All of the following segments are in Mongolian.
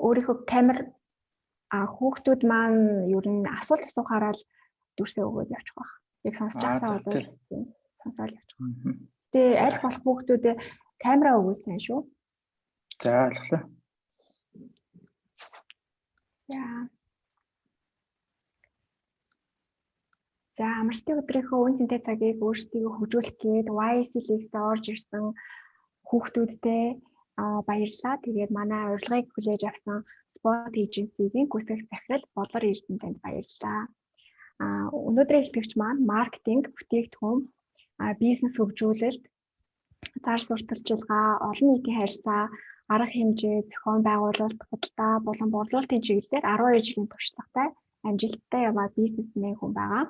өөрийнхөө камер хүүхдүүд маань ер нь асуулт асуухаараа л дүрсээ өгөөд явчих واخ. Яг сонсож байхдаа бол сонсоод явчих واخ. Тэгээ аль болох хүүхдүүдэд камера өгүүлсэн шүү. За ойлголоо. За амралтын өдрийнхөө үн цэнтэй цагийг өөрсдийгөө хөгжүүлэх гээд YSL-ээс орж ирсэн хүүхдүүдтэй баярлалаа. Тэгээд манай урилгыг хүлээж авсан Spot Agency-ийн гүйцэтгэх захирал Болор Эрдэнэтэнд баярлалаа. Өнөөдрийн хэлтгэгч маань маркетинг, бүтээгдэхүүн, бизнес хөгжүүлэлт, зар сурталчилгаа, олон нийтийн харилцаа, арга хэмжээ, зохион байгуулалт, худалдаа болон борлуулалтын чиглэлээр 12 жилийн туршлагатай амжилттай яваа бизнесмен хүн байгаа.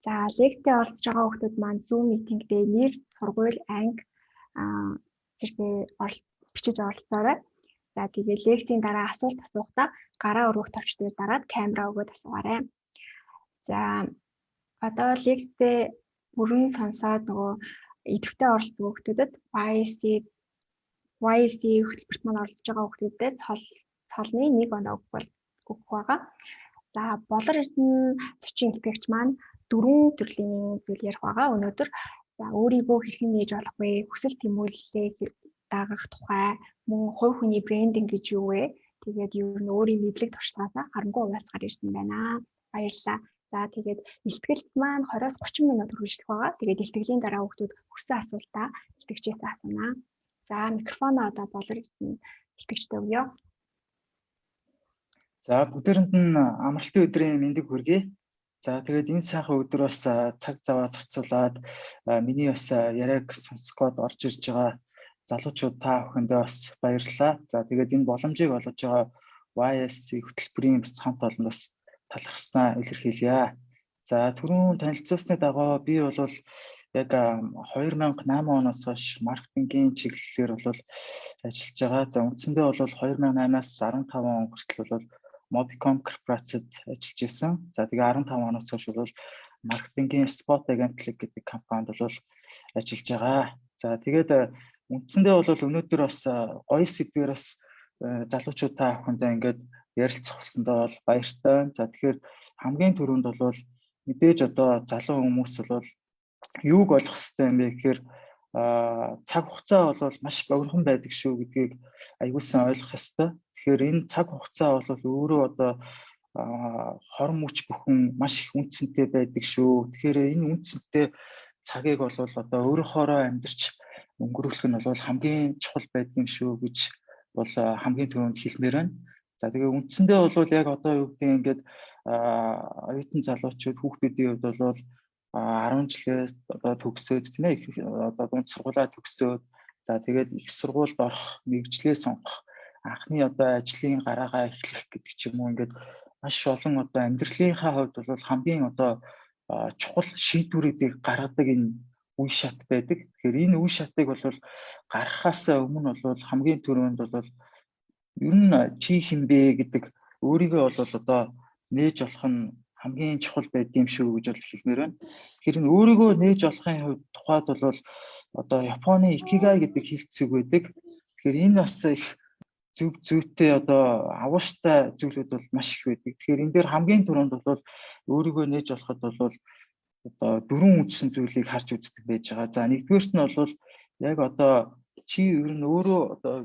За лекцтэй оролцож байгаа хүмүүс маань Zoom meeting дээр нэр, сургууль, анги зэрэг бичиж оролцоорой. За тэгээд лекцийн дараа асуулт асуухдаа гараа өргөх товчдыг дараад камера өгөөд асуугаарай. За одоо лекцтэй бүрэн сонсоод нөгөө идэвхтэй оролцсон хүмүүстэд YSC хөтөлбөрт маань оролцож байгаа хүмүүстэд цолны 1 оноо өгөх байгаа. За Болор Эрдэнэ зочин хэлтгэгч маань 4 төрлийн зүйл ярих байгаа. Өнөөдөр за өөрийгөө хэрхэн нээж болох вэ? Хүсэл тэмүүллээ дагах тухай, мөн хувь хүний брендинг гэж юу вэ? Тэгээд юу н өөрийн мэдлэг туршлагаасаа харангүй хуваалцахаар ирсэн байна. Баярлалаа. За тэгээд илтгэлт маань 20-30 минут үргэлжлэх байгаа. Тэгээд илтгэлийн дараа хүмүүс хүссэн асуултаа илтгэгчээс асуунаа. За микрофоноо одоо Болор Эрдэнэ илтгэгчтэй өгье. За бүгдээрэнд нь амралтын өдрийн мэндийг хүргэе. За тэгээд энэ сайхан өдөр бас цаг заваа зарцуулаад миний бас яриаг сонсох гээд орж ирж байгаа залуучууд та бүхэндээ бас баярлалаа. За тэгээд энэ боломжийг олгож байгаа YSC хөтөлбөрийн бас хамт олонд бас талархснаа илэрхийлье. За түрүүн танилцуулсны дагуу би бол яг 2008 оноос хойш маркетингийн чиглэлээр бол ажиллаж байгаа. За үндсэндээ бол 2008-аас 15 он хүртэл бол Mobicom корпорацид ажиллаж исэн. За тэгээ 15 оноос хойш бол маркетингийн Spot Agency гэдэг компанид бол ажиллаж байгаа. За тэгээд үндсэндээ бол өнөөдөр бас гоё сэдвээр бас залуучууд та бүхэндээ ингээд ярилцах болсондоо бол баяртай. За тэгэхээр хамгийн түрүүнд бол мэдээж одоо залуу хүмүүс бол юуг олох хэрэгтэй юм бэ гэхээр цаг хугацаа бол маш богинохон байдаг шүү гэдгийг аягуулсан ойлгох ёстой. Тэгэхээр энэ цаг хугацаа бол өөрөө одоо хорон мөч бүхэн маш их үнцэнтэй байдаг шүү. Тэгэхээр энэ үнцэнтэй цагийг бол одоо өөрөөхөөрөө амьдарч өнгөрүүлэх нь бол хамгийн чухал байдгийн шүү гэж бол хамгийн түрүүнд хэлмээр байна. За тэгээ үндсэндээ бол яг одоо юу гэдэг ингээд оюутан залуучууд хүүхдүүдийн хувьд бол 10 жилээс одоо төгсөөд тийм ээ одоо дунд сургуулаа төгсөөд за тэгээд их сургуульд орох, мэргэжлээ сонгох, анхны одоо ажлын гараагаа эхлэх гэдэг ч юм уу ингээд маш олон одоо амьдралынхаа хувьд бол хамгийн одоо чухал шийдвэрүүдийг гаргадаг энэ үе шат байдаг. Тэгэхээр энэ үе шатыг бол гаргахаас өмнө бол хамгийн түрүүнд бол ер нь чи хинбэ гэдэг өөрийгөө бол одоо нээж болох нь хамгийн чухал байдığım шүү гэж бол хэлмээр байна. Тэгэхээр энэ өөрийгөө нээж болохын хувьд тухайд бол одоо Японы икигай гэдэг хэлцэг байдаг. Тэгэхээр энэ бас их зөв зүйтэй одоо авууштай зүйлүүд бол маш их байдаг. Тэгэхээр энэ дээр хамгийн түрүүнд бол өөрийгөө нээж болоход бол одоо 4 үндсэн зүйлийг харж үздэг байж байгаа. За нэгдүгээрт нь бол яг одоо чи ер нь өөрөө одоо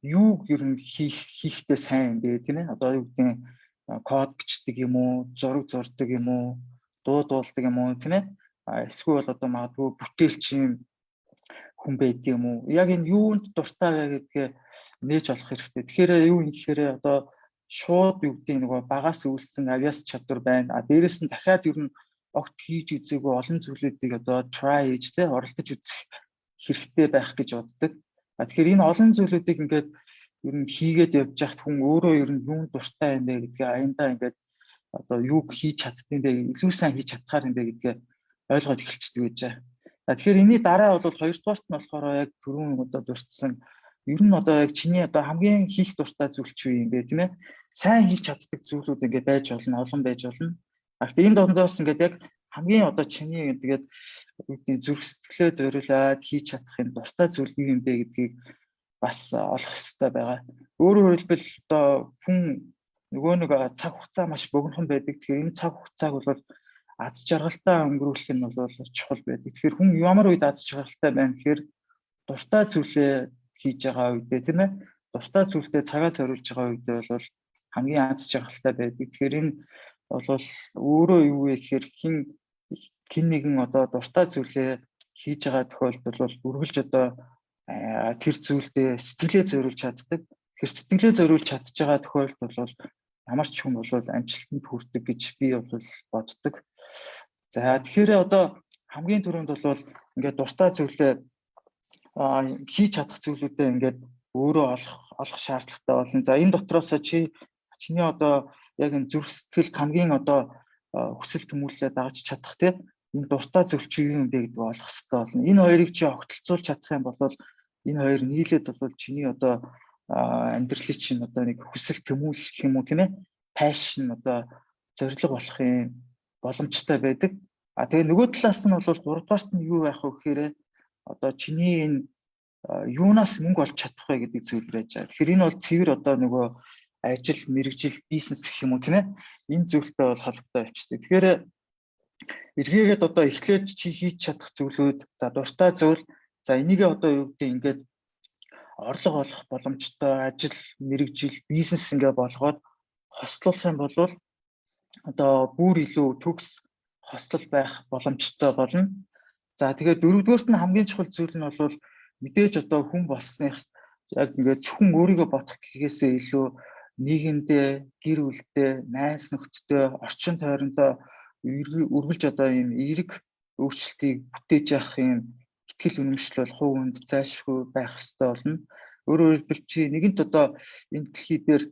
юу ер нь хийхдээ сайн юм бэ тийм ээ? Одоо юу гэдэг код бичдэг юм уу, зураг зурдаг юм уу, дуу дуулдаг юм уу тийм ээ? Эсвэл одоо магадгүй бүтээлч юм хүн байдаг юм уу? Яг энэ юунд дуртай вэ гэдгээ нээж олох хэрэгтэй. Тэгэхээр юу юм гэхээр одоо шууд юу гэдэг нөгөө багаас үүссэн авиас чадвар байна. Дээрээс нь дахиад ер нь огт хийж үзээгүй олон зүйлүүдийг одоо try хийж тэ оролдож үзэх хэрэгтэй байх гэж боддог. Тэгэхээр энэ олон зүйлүүдийг ингээд ер нь хийгээд явж хахад хүн өөрөө ер нь юунд дуртай юм бэ гэдгээ аяндаа ингээд одоо юуг хийж чаддсан бэ, илүү сайн хийж чадхаар юм бэ гэдгээ ойлгоод эхэлчихдэг байж байгаа. Тэгэхээр энэний дараа бол хоёрдугаарт нь болохоор яг түрүүн одоо дурдсан ер нь одоо яг чиний одоо хамгийн хийх дуртай зүйл чи юу юм бэ тийм ээ? Сайн хийж чаддаг зүйлүүд ингээд байж болно, олон байж болно. Гэхдээ энэ дондоос ингээд яг хамгийн одоо чиний тэгээд зүрх сэтгэлээ дөрүүлээд хийж чадах юм дуртай зүйл юу юм бэ гэдгийг бас олох хэрэгтэй байгаа. Өөрөөр хэлбэл одоо хүн нөгөө нэг цаг хугацаа маш богинохон байдаг. Тэгэхээр энэ цаг хугацааг бол аз жаргалтай өнгөрүүлэх нь бол чухал байдаг. Тэгэхээр хүн ямар үед аз жаргалтай байна гэхээр дуртай зүйлээ хийж байгаа үедээ тийм ээ. Дуртай зүйлдээ цагаа зориулж байгаа үедээ бол хамгийн аз жаргалтай байдаг. Тэгэхээр энэ бол өөрөө юу вэ гэхээр хин нэгэн одоо дуртай зүйлээ хийж байгаа тохиолдолд бол үргэлж одоо тэр зүйлдээ сэтгэлээ зориулж чаддаг. Тэгэхээр сэтгэлээ зориулж чадж байгаа тохиолдолд бол ямар ч хүн бол амжилтанд хүрдэг гэж би бол боддог. За тэгэхээр одоо хамгийн түрүүнд бол ингээд дуртай зүйлээ хийж чадах зүйлүүдээ ингээд өөрөө олох шаардлагатай болно. За энэ дотроос чиний одоо яг энэ зүрх сэтгэл хамгийн одоо хүсэл тэмүүлэлээ дагаж чадах тийм энэ дуртай зүйл чи юу юм бэ гэдгийг олох хэрэгтэй болно. Энэ хоёрыг чи огтлцуулж чадах юм бол энэ хоёр нийлээд бол чиний одоо амьдралын чинь одоо нэг хүсэл тэмүүлэх юм уу тийм ээ пашн одоо зориг болох юм боломжтой байдаг. Тэгээ нөгөө талаас нь бол гуравдугаарт нь юу байх вэ гэхээр одоо чиний энэ юунаас мөнгө олж чадах вэ гэдэг зүйл байж байгаа. Тэгэхээр энэ бол цэвэр одоо нөгөө ажил, мэргэжил, бизнес гэх юм уу тийм ээ энэ зүйлтэй бол холбоотой болчтой. Тэгэхээр эргээгээд одоо эхлээд чи хийж чадах зүйлүүд за дуртай зүйл за энийгээ одоо юу гэдэг ингээд орлого олох боломжтой ажил, мэргэжил, бизнес ингээ болгоод хослуулах юм бол одоо бүр илүү төгс хослол байх боломжтой болно. За тэгээд дөрөвдүгээрт нь хамгийн чухал зүйл нь бол мэдээж одоо хүн болсных яг ингээд зөвхөн өөрийгөө бодох гэхээсээ илүү нийгэмдээ, гэр бүлдээ, найз нөхдөдөө, орчин тойрондоо үргэлж одоо ийм эерэг өөрчлөлтийг бүтээж явах юм итгэл үнэмшил бол хувь хүнд зайлшгүй байх хэрэгтэй болно. Өөрөөр хэлбэл чи нэгэнт одоо энэ дэлхий дээр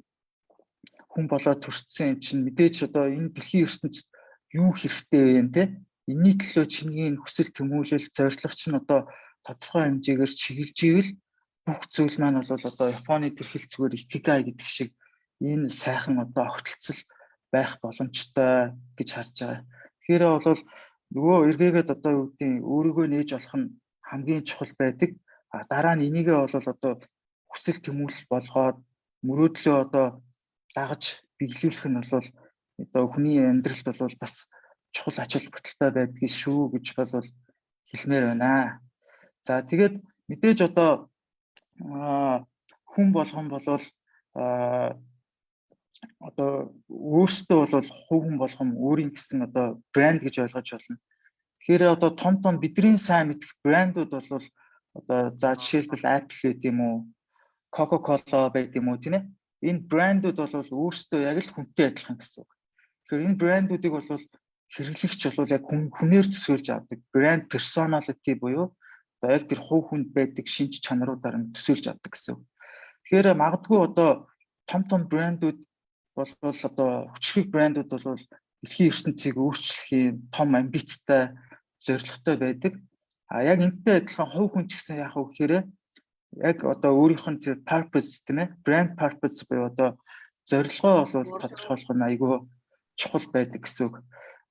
хүн болоод төрсөн юм чинь мэдээж одоо энэ дэлхийн ертөнцид юу хэрэгтэй вэ те? Энийний төлөө чиний хүсэл тэмүүлэл зорилго чинь одоо тодорхой хэмжээгээр чиглэж ивэл бүх зүйл маань бол одоо Японы тэр хэлцгээр икигай гэдэг шиг энэ сайхан одоо огтлцол байх боломжтой гэж харж байгаа. Тэгэхээр бол нөгөө эргээгээд одоо юу гэдэг өөрийгөө нээж олох нь хамгийн чухал байдаг. Дараа нь энийгээ бол одоо хүсэл тэмүүлэл болгоод мөрөөдлөө одоо дагаж биелүүлэх нь бол одоо хүний амьдралд бол бас чухал ач холбогдолтой байдгийг шүү гэж бол хэлмээр байна. За тэгээд мэдээж одоо хүн болгон бол одоо өөрсдөө бол хувь хүн болгон өөрийн гэсэн одоо брэнд гэж ойлгож байна. Тэгэхээр одоо том бидний сайн мэдэх брэндүүд бол одоо за жишээлбэл Apple гэдэг юм уу, Coca-Cola байдаг юм уу тийм ээ. Энэ брэндүүд бол өөрсдөө яг л хүнтэй адилхан гэсэн үг. Тэгэхээр энэ брэндүүдийг бол хэрэглэгч бол яг хүнээр төсөөлж авдаг. Брэнд personality буюу одоо яг тэр хувь хүнд байдаг шинж чанаруудаар нь төсөөлж авдаг гэсэн үг. Тэгэхээр магадгүй одоо том брэндүүд бол одоо хүчрэг брэндүүд бол дэлхийн ертөнцийг өөрчлөх юм том амбицтай зорилготой байдаг. Яг энэтэй адилхан хувь хүн ч гэсэн яах вэ гэхээр яг одоо өөрийнх нь тэр purpose тийм ээ брэнд purpose буюу одоо зорилгоо бол тодорхойлох нь айгүй чухал байдаг гэсэн үг.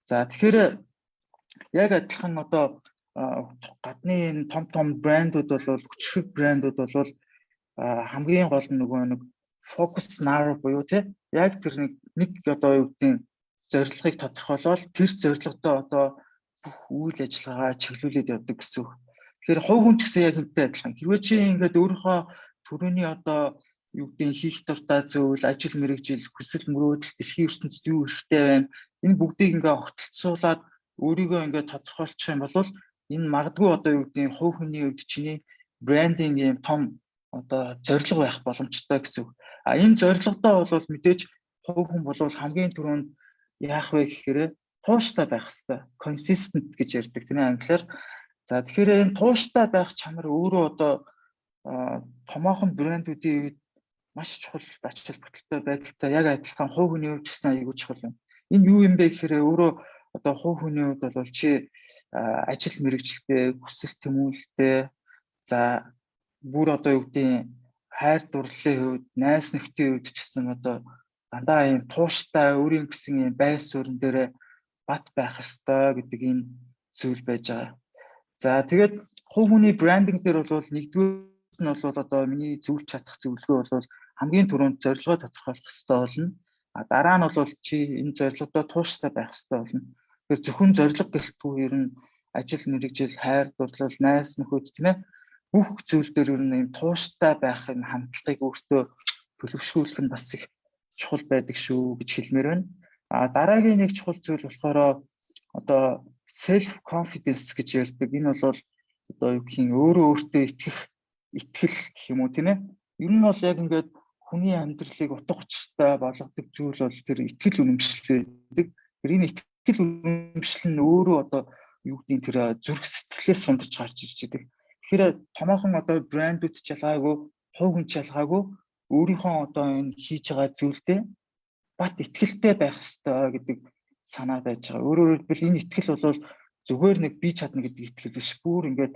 За тэгэхээр яг адилхан одоо гадны энэ том брэндүүд бол хүчрэг брэндүүд бол хамгийн гол нь нөгөө нэг focus narrow буюу тийм яг тэр нэг одоо юу гэдэг зорилгыг тодорхойлоод тэр зорилгодоо одоо бүх үйл ажиллагаагаа чиглүүлээд явдаг гэсэн үг. Тэгэхээр хувь хүн ч гэсэн яг энэтэй адилхан. Хэрвээ чи ингээд өөрийнхөө төрөний одоо юу гэдэг хийх дуртай зүйл, ажил мэргэжил, хүсэл мөрөөдөл, дэлхийн ертөнцид юу хэрэгтэй байна. Энэ бүгдийг ингээд огтлцуулаад өөрийгөө ингээд тодорхойлчих юм бол энэ магадгүй одоо юу гэдэг хувь хүний үед чиний брендинг юм том одоо зорилго байх боломжтой гэсэн үг. Энэ зорилгодоо бол мэдээж хувь хүн бол хамгийн түрүүнд яах вэ гэхээр тууштай байх хэрэгтэй. Consistent гэж ярьдаг тийм ээ англиар. За тэгэхээр энэ тууштай байх чанар өөрөө одоо томоохон брэндүүдийн үед маш чухал ач холбогдолтой байдагтай яг адилхан хувь хүний хувьд ч гэсэн аягүй чухал юм. Энэ юу юм бэ гэхээр өөрөө одоо хувь хүний хувьд бол чи ажил мэргэжилтэй, хүсэл тэмүүлэлтэй за бүр одоо юу гэдэг хайр дурлалын хувьд, найз нөхдийн хувьд ч гэсэн одоо дандаа ийм тууштай өөрийн гэсэн ийм байр суурин дээр бат байх ёстой гэдэг энэ зүйл байж байгаа. За тэгээд хувь хүний брендинг дээр бол нэгдүгээр нь бол одоо миний зөвлөж чадах зөвлөгөө бол хамгийн түрүүнд зорилгоо тодорхойлох хэрэгтэй болно. Дараа нь бол чи энэ зорилгодоо тууштай байх хэрэгтэй болно. Тэгэхээр зөвхөн зорилго гэлтгүй ер нь ажил мэргэжил, хайр дурлал, найз нөхөд тийм ээ бүх зүйл дээр ер нь юм тууштай байх энэ хандлагыг өөртөө төлөвшүүлэх нь бас их чухал байдаг шүү гэж хэлмээр байна. Дараагийн нэг чухал зүйл болохоор одоо self confidence гэж ярьдаг. Энэ бол одоо юу гэх юм өөрөө өөртөө итгэл гэх юм уу тийм ээ. Ер нь бол яг ингээд хүний амьдралыг утга учиртай болгодог зүйл бол тэр итгэл үнэмшил байдаг. Тэр энэ итгэл үнэмшил нь өөрөө одоо юу гэдгийг тэр зүрх сэтгэлээс сундарч гарч ирж байдаг. Тэгэхээр томоохон одоо брэндүүд ч ялгаагүй, хувь хүн ч ялгаагүй өөрийнхөө одоо энэ хийж байгаа зүйлдээ бат итгэлтэй байх ёстой гэдэг санаа байж байгаа. Өөрөөр хэлбэл энэ итгэл бол зүгээр нэг би чадна гэдэг итгэл биш. Бүр ингээд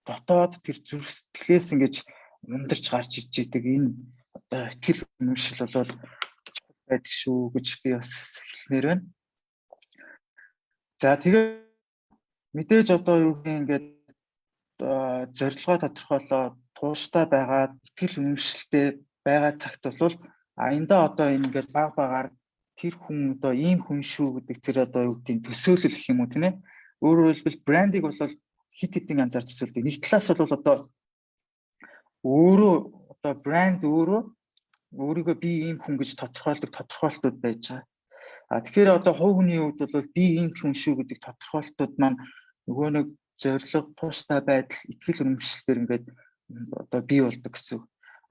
дотоод тэр зүрх сэтгэлээс ингэж ундарч гарч иж идэг энэ одоо итгэл үнэмшил бол чухал байдаг шүү гэж би бас хэлмээр байна. За тэгээд мэдээж одоо юу гэх ингээд зорилгоо тодорхойлоод тууштай байгаад итгэл үнэмшилтэй байгаа цагт бол аянда одоо ингээд баг багаар тэр хүн одоо ийм хүн шүү гэдэг тэр одоо юу гэдгийг төсөөлөл гэх юм уу тийм ээ. Өөрөөр хэлбэл брендийг бол хит хитийн анзаар төсөөлдөг. Нэг талаас бол одоо өөрөө одоо брэнд өөрийгөө би ийм хүн гэж тодорхойлдог тодорхойлтууд байж байгаа. Тэгэхээр одоо хувь хүний хувьд бол би ийм хүн шүү гэдэг тодорхойлтууд маань нөгөө нэг зорилго, тууштай байдал, итгэл үнэмшилтээр ингээд одоо бий болдог гэсэн.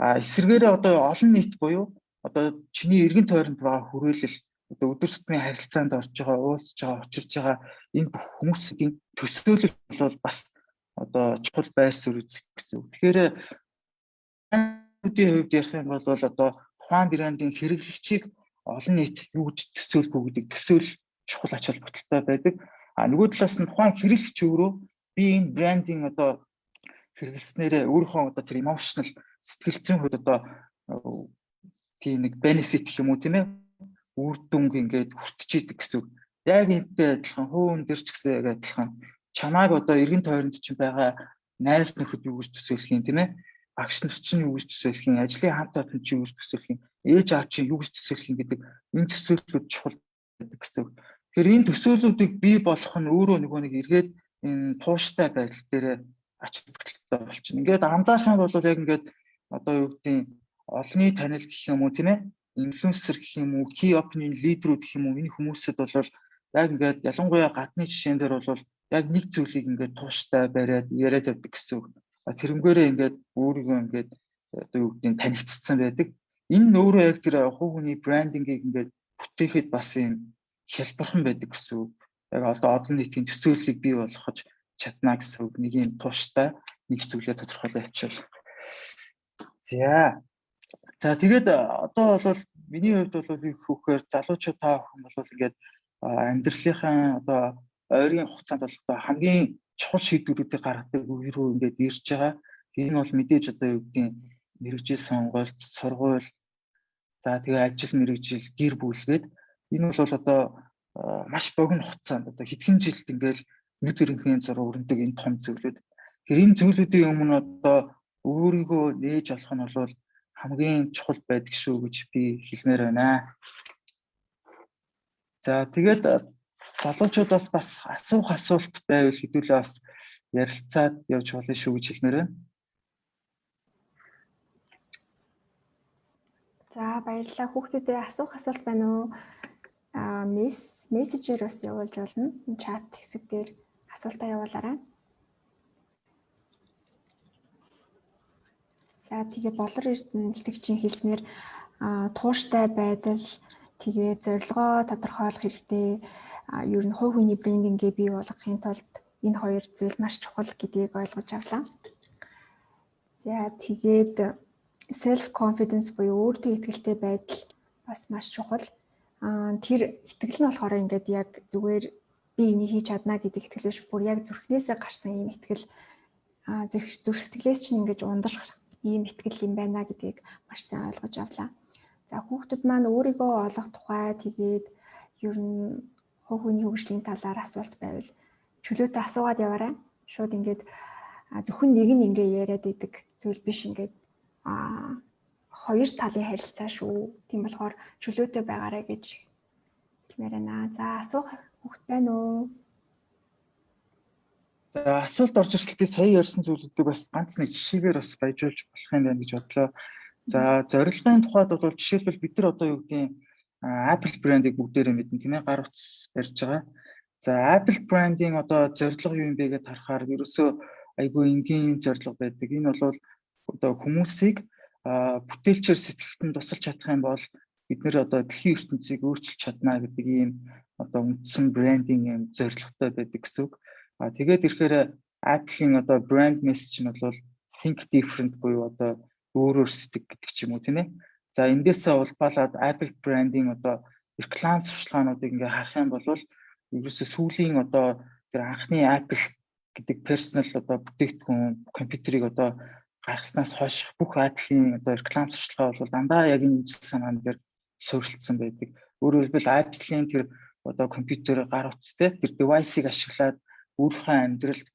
Эсвэргээрээ одоо олон нийт буюу одоо чиний эргэн тойронд байгаа хүрээлэл одоо өдөр тутмын харилцаанд орж байгаа, уулзж байгаа, очирж байгаа энэ бүх хүмүүсийн төсөөлөл бол бас одоо чухал байр суурь үзэх гэсэн. Тэгэхээр брендийн хувьд ярих юм бол одоо тухайн брендийн хэрэглэгчийг олон нийт юу гэж төсөөлөх үү гэдэг төсөөлөл чухал ач холбогдолтой байдаг. Нөгөө талаас нь тухайн хэрэглэгч өөрөө би энэ брендийн одоо хэрэглэснээрээ өөрийнхөө одоо тэр emotional сэтгэл зүйн хувьд одоо тийм нэг benefit гэх юм уу тийм ээ үр дүнг ингээд хүртэж идэг гэсэн. Яг энэтэй адилхан хувийн дээр ч гэсэн яг адилхан чамайг одоо эргэн тойронд чинь байгаа найз нөхөд юу гэж төсөөлөх юм тийм ээ багш нар чинь юу гэж төсөөлөх юм ажлын хамт олон чинь юу гэж төсөөлөх юм ээж аав чинь юу гэж төсөөлөх юм гэдэг энэ төсөөллүүд чухал байдаг гэсэн. Тэгэхээр энэ төсөөллүүдийг бий болгох нь өөрөө нөгөө нэг эргээд энэ тууштай байдал дээр ач холбогдолтой болчихно. Ингээд анзаарах юм бол яг ингээд одоо юу гэдгийг олонний танил гэх юм уу тийм ээ инфлюенсер гэх юм уу key opinion leader-үүд гэх юм уу энэ хүмүүсэд бол яг ингээд ялангуяа гадны жишээн дээр бол яг нэг зүйлийг ингээд тууштай бариад яриад явдаг гэсэн. Тэрнгээрээ ингээд өөрийгөө ингээд одоо юу гэдгийг танигдсан байдаг. Энэ нь өөрөө яг тэр хувь хүний брендингийг ингээд бүтээхэд бас юм хялбархан байдаг гэсэн. Яг олон нийтийн төсөөллийг бий болгож чадна гэсэн үг. Нэг юм тууштай нэг зүйлээ тодорхойлоо явуучвал. За тэгээд одоо бол миний хувьд бол би хүүхээр залуучууд та бүхэн бол ингээд амьдралынхаа одоо ойрын хугацаанд бол одоо хамгийн чухал шийдвэрүүдийг гаргадаг үе рүү ингээд ирж байгаа. Энэ бол мэдээж одоо юу гэдгийг мэргэжил сонголт, сургууль, за тэгээ ажил мэргэжил, гэр бүлгээд энэ бол одоо маш богино хугацаанд одоо хэдхэн жилд ингээд нэг төрлийн зураг өрнөдөг энэ том зүйлүүд. Тэр энэ зүйлүүдийн өмнө одоо өөрийгөө нээж олох нь бол хамгийн чухал байдаг шүү гэж би хэлмээр байна. За тэгээд залуучуудаас бас асуух асуулт байвал хэдүүлээ бас ярилцаад явж болно шүү гэж хэлмээр байна. За баярлалаа. Хүүхдүүдээ асуух асуулт байна уу? Мессежээр бас явуулж болно. Чат хэсэг дээр асуултаа явуулаарай. За тэгээ болор эрдэмтдэгчийн хэлснээр тууштай байдал тэгээ зорилгоо тодорхойлох хэрэгтэй. Ер нь хувь хүний брендингээ бий болгохын тулд энэ хоёр зүйл маш чухал гэдгийг ойлгож авлаа. За тэгээд self confidence буюу өөртөө итгэлтэй байдал бас маш чухал. Тэр итгэл нь болохоор ингээд яг зүгээр би энийг хийж чадна гэдэг итгэл биш, бүр яг зүрхнээсээ гарсан ийм итгэл, зүрх сэтгэлээс чинь ингээд ундрах ийм итгэл юм байна гэдгийг маш сайн ойлгож авлаа. За хүүхдүүд маань өөрийгөө олох тухай тэгээд ер нь хувь хүний хөгжлийн талаар асуулт байвал чөлөөтэй асуугаад яваарай. Шууд ингээд зөвхөн нэг нь ингээ яриад идэг зүйл биш ингээд хоёр талын харилцаа шүү. Тийм болохоор чөлөөтэй байгаарай гэж хэлмээр байна. За асуух хүүхэд байна уу? За асуулт орж ирсэлтээ сая ярьсан зүйлүүдийг бас ганц нэг жишээгээр бас баяжуулж болох юм байна гэж бодлоо. За зорилгын тухайд бол жишээлбэл бид нар одоо юу гэдгийг Apple брендийг бүгдээрээ мэднэ тийм ээ, гар утас барьж байгаа. За Apple брендийн одоо зорилго юу юм бэ гэдээ харахаар ерөөсөө айгүй энгийн зорилго байдаг. Энэ бол одоо хүмүүсийг бүтээлчээр сэтгэхтэн тусалж чадах юм бол бид нэр одоо дэлхийн ертөнцийг өөрчилж чадна гэдэг ийм одоо үндсэн брендинг юм зорилготой байдаг гэсэн үг. Тэгээд ирэхээр Apple-ийн одоо брэнд мессеж нь бол think different буюу одоо өөрөөр сэтгэх гэдэг ч юм уу тийм ээ. За эндээсээ улбалаад Apple брендинг одоо реклам туршлагаануудыг ингээ харах юм бол ерөөсөө сүүлийн одоо тэр анхны Apple гэдэг personal одоо бүтээгдэхүүн компьютерийг одоо гаргаснаас хойш бүх Apple-ийн одоо реклам туршлага бол дандаа яг энэ үзэл санаан дээр суурилсан байдаг. Өөрөөр хэлбэл Apple-ийн тэр одоо компьютер гар утастай тэр device-ыг ашиглаад өөрийнхөө амьдралд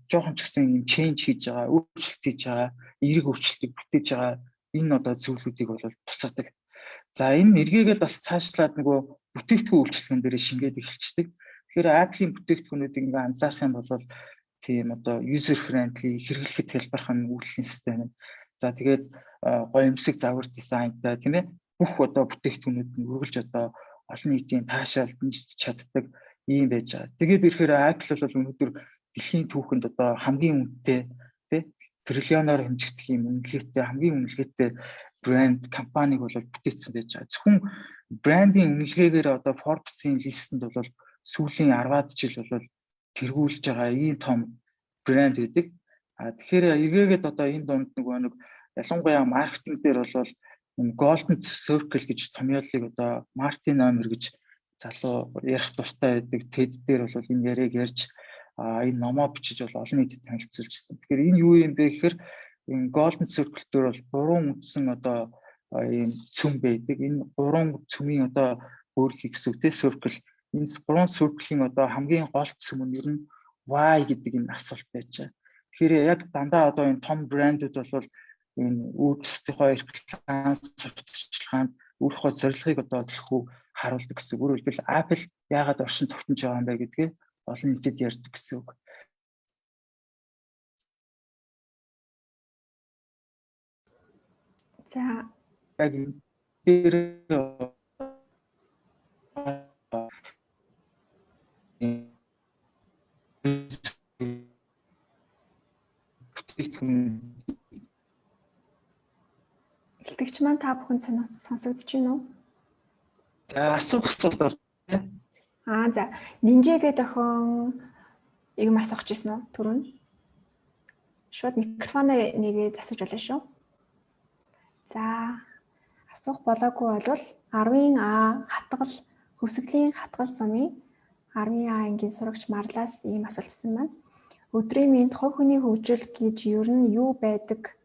жоохон ч гэсэн юм change хийж байгаа, өөрчлөлт хийж байгаа, эерэг өөрчлөлтийг бүтээж байгаа энэ одоо зүйлүүдийг бол тусгадаг. За энэ эргээгээд бас цаашлаад нөгөө бүтээгдэхүүн үйлчлэгэн дээр шингээд эхэлчихдэг. Тэгэхээр Apple-ийн бүтээгдэхүүнүүдийг ингээ анзаарах юм бол тийм одоо user friendly хэрэглэхэд хэлбэрхэн үйлдвэрлэлийн систем нь. За тэгээд гоёмсог загвар дизайнтай тийм ээ бүх одоо бүтээгдэхүүнүүд нь үргэлж одоо олон нийтийн таашаалд нэмж чаддаг ийм байж байгаа. Тэгээд ирэхээр Apple бол өнөөдөр дэлхийн түүхэнд одоо хамгийн үнэтэй тий триллионоор хэмжигдэх юм үнэлгээтэй хамгийн үнэлгээтэй брэнд компаниг бол бүтээсэн байж байгаа. Зөвхөн брендийн үнэлгээгээр одоо Forbes-ийн листэнд бол сүүлийн 10-аад жил бол тэргүүлж байгаа ийм том брэнд гэдэг. Тэгэхээр эргээгээд одоо энэ донд нэг ялангуяа маркетинг дээр бол Golden Circle гэж томьёолыг одоо Мартин Номер гэж залуу ярих дуртай байдаг. TED дээр бол энэ яриаг ярьж энэ номоо бичиж бол олон нийтэд танилцуулжсэн. Тэгэхээр энэ юу юм бэ гэхээр энэ Golden Circle дээр бол 3 үндсэн одоо ийм цөм байдаг. Энэ 3 цөмийн одоо өөрлөх гэсэн үг те circle. Энэ 3 circle-ийн одоо хамгийн гол цөм нь ер нь why гэдэг энэ асуулт байж байгаа. Тэгэхээр яг дандаа одоо энэ том брэндүүд бол энэ үйлчлэлийнхөө реклам сурталчилгаанд өөрийнхөө зорилгыг одоо төлхөө харуулдаг гэсэн. Өөрөөр хэлбэл Apple яагаад оршин тогтнож байгаа юм бэ гэдгээ олон нийтэд ярьдаг гэсэн үг. За яг дээр Илтгэгч маань та бүхэн сонсогдож байна уу? За асуух асуулт За Нинжэгээ дохин юм асуух гэсэн үү түрүүн? Шууд микрофоноо нэгээд асууж болно шүү. За асуух болоогүй бол 10-ийн А хатгал хөвсгөлийн хатгал сумын 10-ийн А ангийн сурагч Марлаас ийм асуултсан байна. Өдрийн мэнд хувь хүний хөгжил гэж ер нь юу байдаг?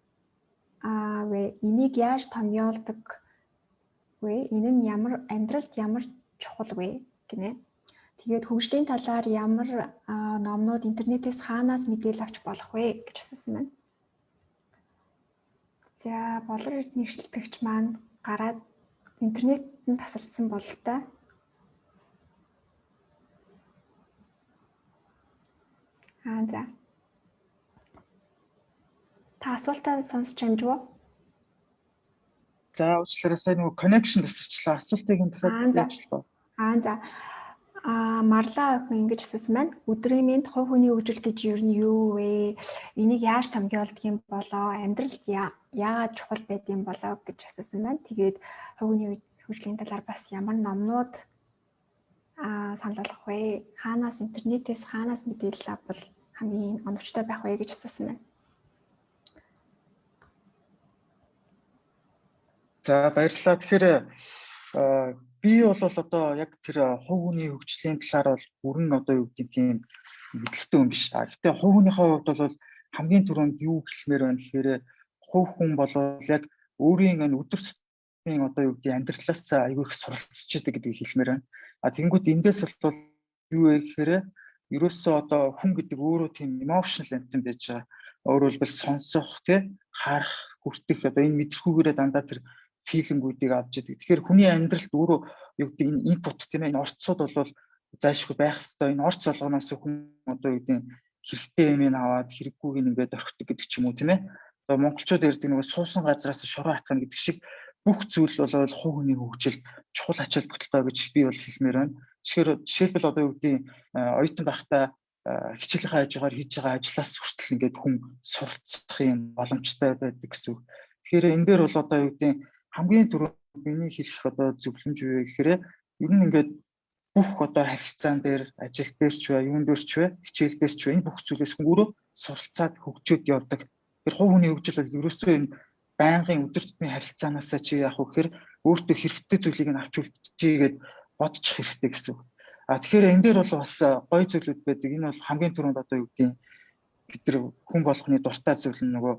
Энийг яаж томьёолдог вэ? Энэ нь амьдралд ямар чухал вэ гинэ? Тэгээд хөгжлийн талаар ямар номнууд интернетээс хаанаас мэдээлэл авч болох вэ гэж асуусан байна. За болор эрдэнэчлэгч маань гараад интернетд тасалдсан бололтой. За. Та асуултаа сонсч амжив. За уучлаарай сайн нөгөө connection тасарчлаа. Асуултыг нь дахиад ярьчлаа. За. Марлаа охин ингэж асуусан байна. Өдрийн мэнд хувь хүний хөгжил гэж ер нь юу вэ? Энийг яаж томьёолдог юм болоо? Амьдралд яагаад чухал байд юм болоо гэж асуусан байна. Тэгээд хувь хүний хөгжлийн талаар бас ямар номнууд санал болгох вэ? Хаанаас интернетээс хаанаас мэдээлэл авбал хамгийн оновчтой байх вэ гэж асуусан байна. За баярлалаа. Тэгэхээр би бол одоо яг тэр хувь хүний хөгжлийн талаар бол бүрэн одоо юу гэдэг тийм мэдлэгтэй хүн биш. Гэхдээ хувь хүнийхээ хувьд бол хамгийн түрүүнд юу хэлмээр байна гэхээр хувь хүн бол яг өөрийн энэ өдөр тутмын одоо юу гэдэг амьдралаас аягүй их суралцж идэг гэдгийг хэлмээр байна. Тэгэнгүүт эндээс бол юу вэ гэхээр ерөөсөө одоо хүн гэдэг өөрөө тийм emotional амьтан байж байгаа. өөрөөр хэлбэл сонсох тий харах хүртэх одоо энэ мэдрэхүүгээрээ дандаа тэр филингүүдийг авч идэг. Тэгэхээр хүний амьдралд өөрөө юу гэдэг энэ инпут тийм ээ энэ орцууд бол зайлшгүй байх ёстой. Энэ орц болгоноос хүн одоо юу гэдэг хэрэгтэй юм аваад хэрэггүйг ингээд орхидог гэдэг ч юм уу тийм ээ. Одоо монголчууд ярьдаг нөгөө суусан газраас шороо хатгана гэдэг шиг бүх зүйл бол хувь хүний хөгжилд чухал ачаал бүтэлтэй гэж би бол хэлмээр байна. Жишээлбэл одоо юу гэдэг оюутан байхдаа хичээлийнхаа хажуугаар хийж байгаа ажлаас хүртэл ингээд хүн суралцах юм боломжтой байдаг гэсэн үг. Тэгэхээр энэ дээр бол одоо юу гэдэг хамгийн түрүүнд миний хэлэх одоо зөвлөмж юу вэ гэхээр ер нь ингээд бүх одоо харилцаан дээр ажил дээр ч бай, юун дээр ч бай, хичээл дээр ч бай энэ бүх зүйлээс хүн өөрөө суралцаад хөгжөөд явдаг. Тэгэхээр хувь хүний хөгжил бол ерөөсөө энэ байнгын өдөр тутмын харилцаанаасаа чи яах вэ гэхээр өөртөө хэрэгтэй зүйлийг нь авч үлдчихийгээд бодчих хэрэгтэй гэсэн үг. Тэгэхээр энэ дээр бол бас гоё зүйлүүд байдаг. Энэ бол хамгийн түрүүнд одоо юу гэдэг бид нар хүн болгоны дуртай зүйл нь нөгөө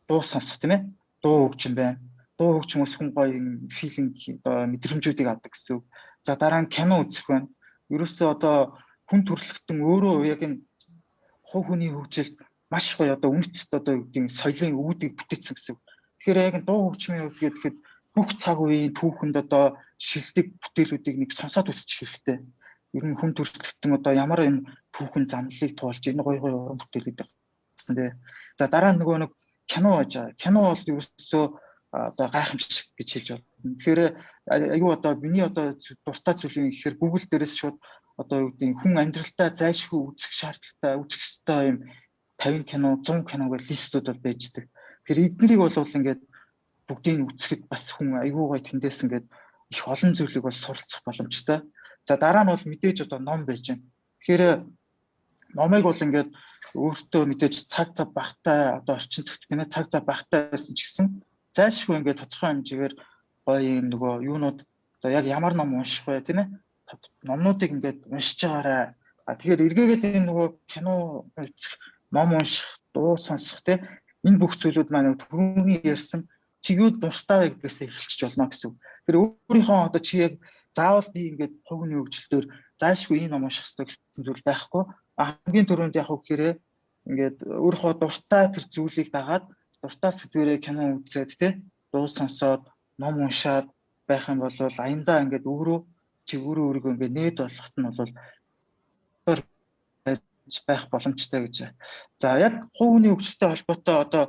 дуу сонсох тийм ээ. Дуу хөгжим байна. Дуу хөгжмөөс хүн гоё филинг одоо мэдрэмжүүдийг авдаг гэсэн үг. За дараа нь кино үзэх байна. Ерөөсөө одоо хүн төрөлхтөн өөрөө яг энэ хувь хүний хөгжилд маш гоё одоо үнэт одоо юу гэдэг соёлын үүдийг бүтээсэн гэсэн үг. Тэгэхээр яг дуу хөгжмийн хувьд гэхэд бүх цаг үеийн түүхэнд одоо шилдэг бүтээлүүдийг нэг сонсоод үзчих хэрэгтэй. Ер нь хүн төрөлхтөн одоо ямар энэ түүхэн замлалыг туулж энэ гоё уран бүтээлүүд гэсэн тий. За дараа нь нөгөө нэг кино байж байгаа. Кино бол ерөөсөө одоо гайхамшиг гэж хэлж байна. Тэгэхээр аюу одоо миний одоо дуртай зүйл юм гэхээр Google дээрээс шууд одоо юу гэдэг хүн амьдралдаа зайлшгүй үзэх шаардлагатай үзэх ёстой юм 50 кино 100 кино гэх листүүд бол байждаг. Тэгэхээр эднэрийг бол ингээд бүгдийг үзэхэд бас хүн аюу гой тэндээс ингээд их олон зүйлийг бол суралцах боломжтой. За дараа нь бол мэдээж одоо ном байж байна. Тэгэхээр номыг бол ингээд өөртөө мэдээж цаг зав багтаа одоо орчин цагт гэнэ цаг зав багтаа байсан ч гэсэн зайлшгүй ингээд тодорхой хэмжээгээр гоё юм нөгөө юунууд одоо яг ямар ном унших вэ тийм ээ номнуудыг ингээд уншиж байгаарай. Тэгэхээр эргээгээд энэ нөгөө кино үзэх, ном унших, дуу сонсох тийм энэ бүх зүйлүүд маань түрүүний ярьсан чи юу дуртай вэ гэдгээс эхэлчих болно гэсэн үг. Тэр өөрийнхөө одоо чи яг заавал би ингээд хувийн хөгжилтөөр зайлшгүй энэ ном унших хэрэгтэй гэсэн зүйл байхгүй. Хамгийн түрүүнд яг гэхээр ингээд өөрийнхөө дуртай тэр зүйлийг дагаад дуртай сэдвэрээ кино үзээд тий дуу сонсоод ном уншаад байх юм бол аяндаа ингээд өөрийгөө ингээд нээд болгохт нь бол байх боломжтой гэж. За яг хувийн хөгжилтэй холбоотой одоо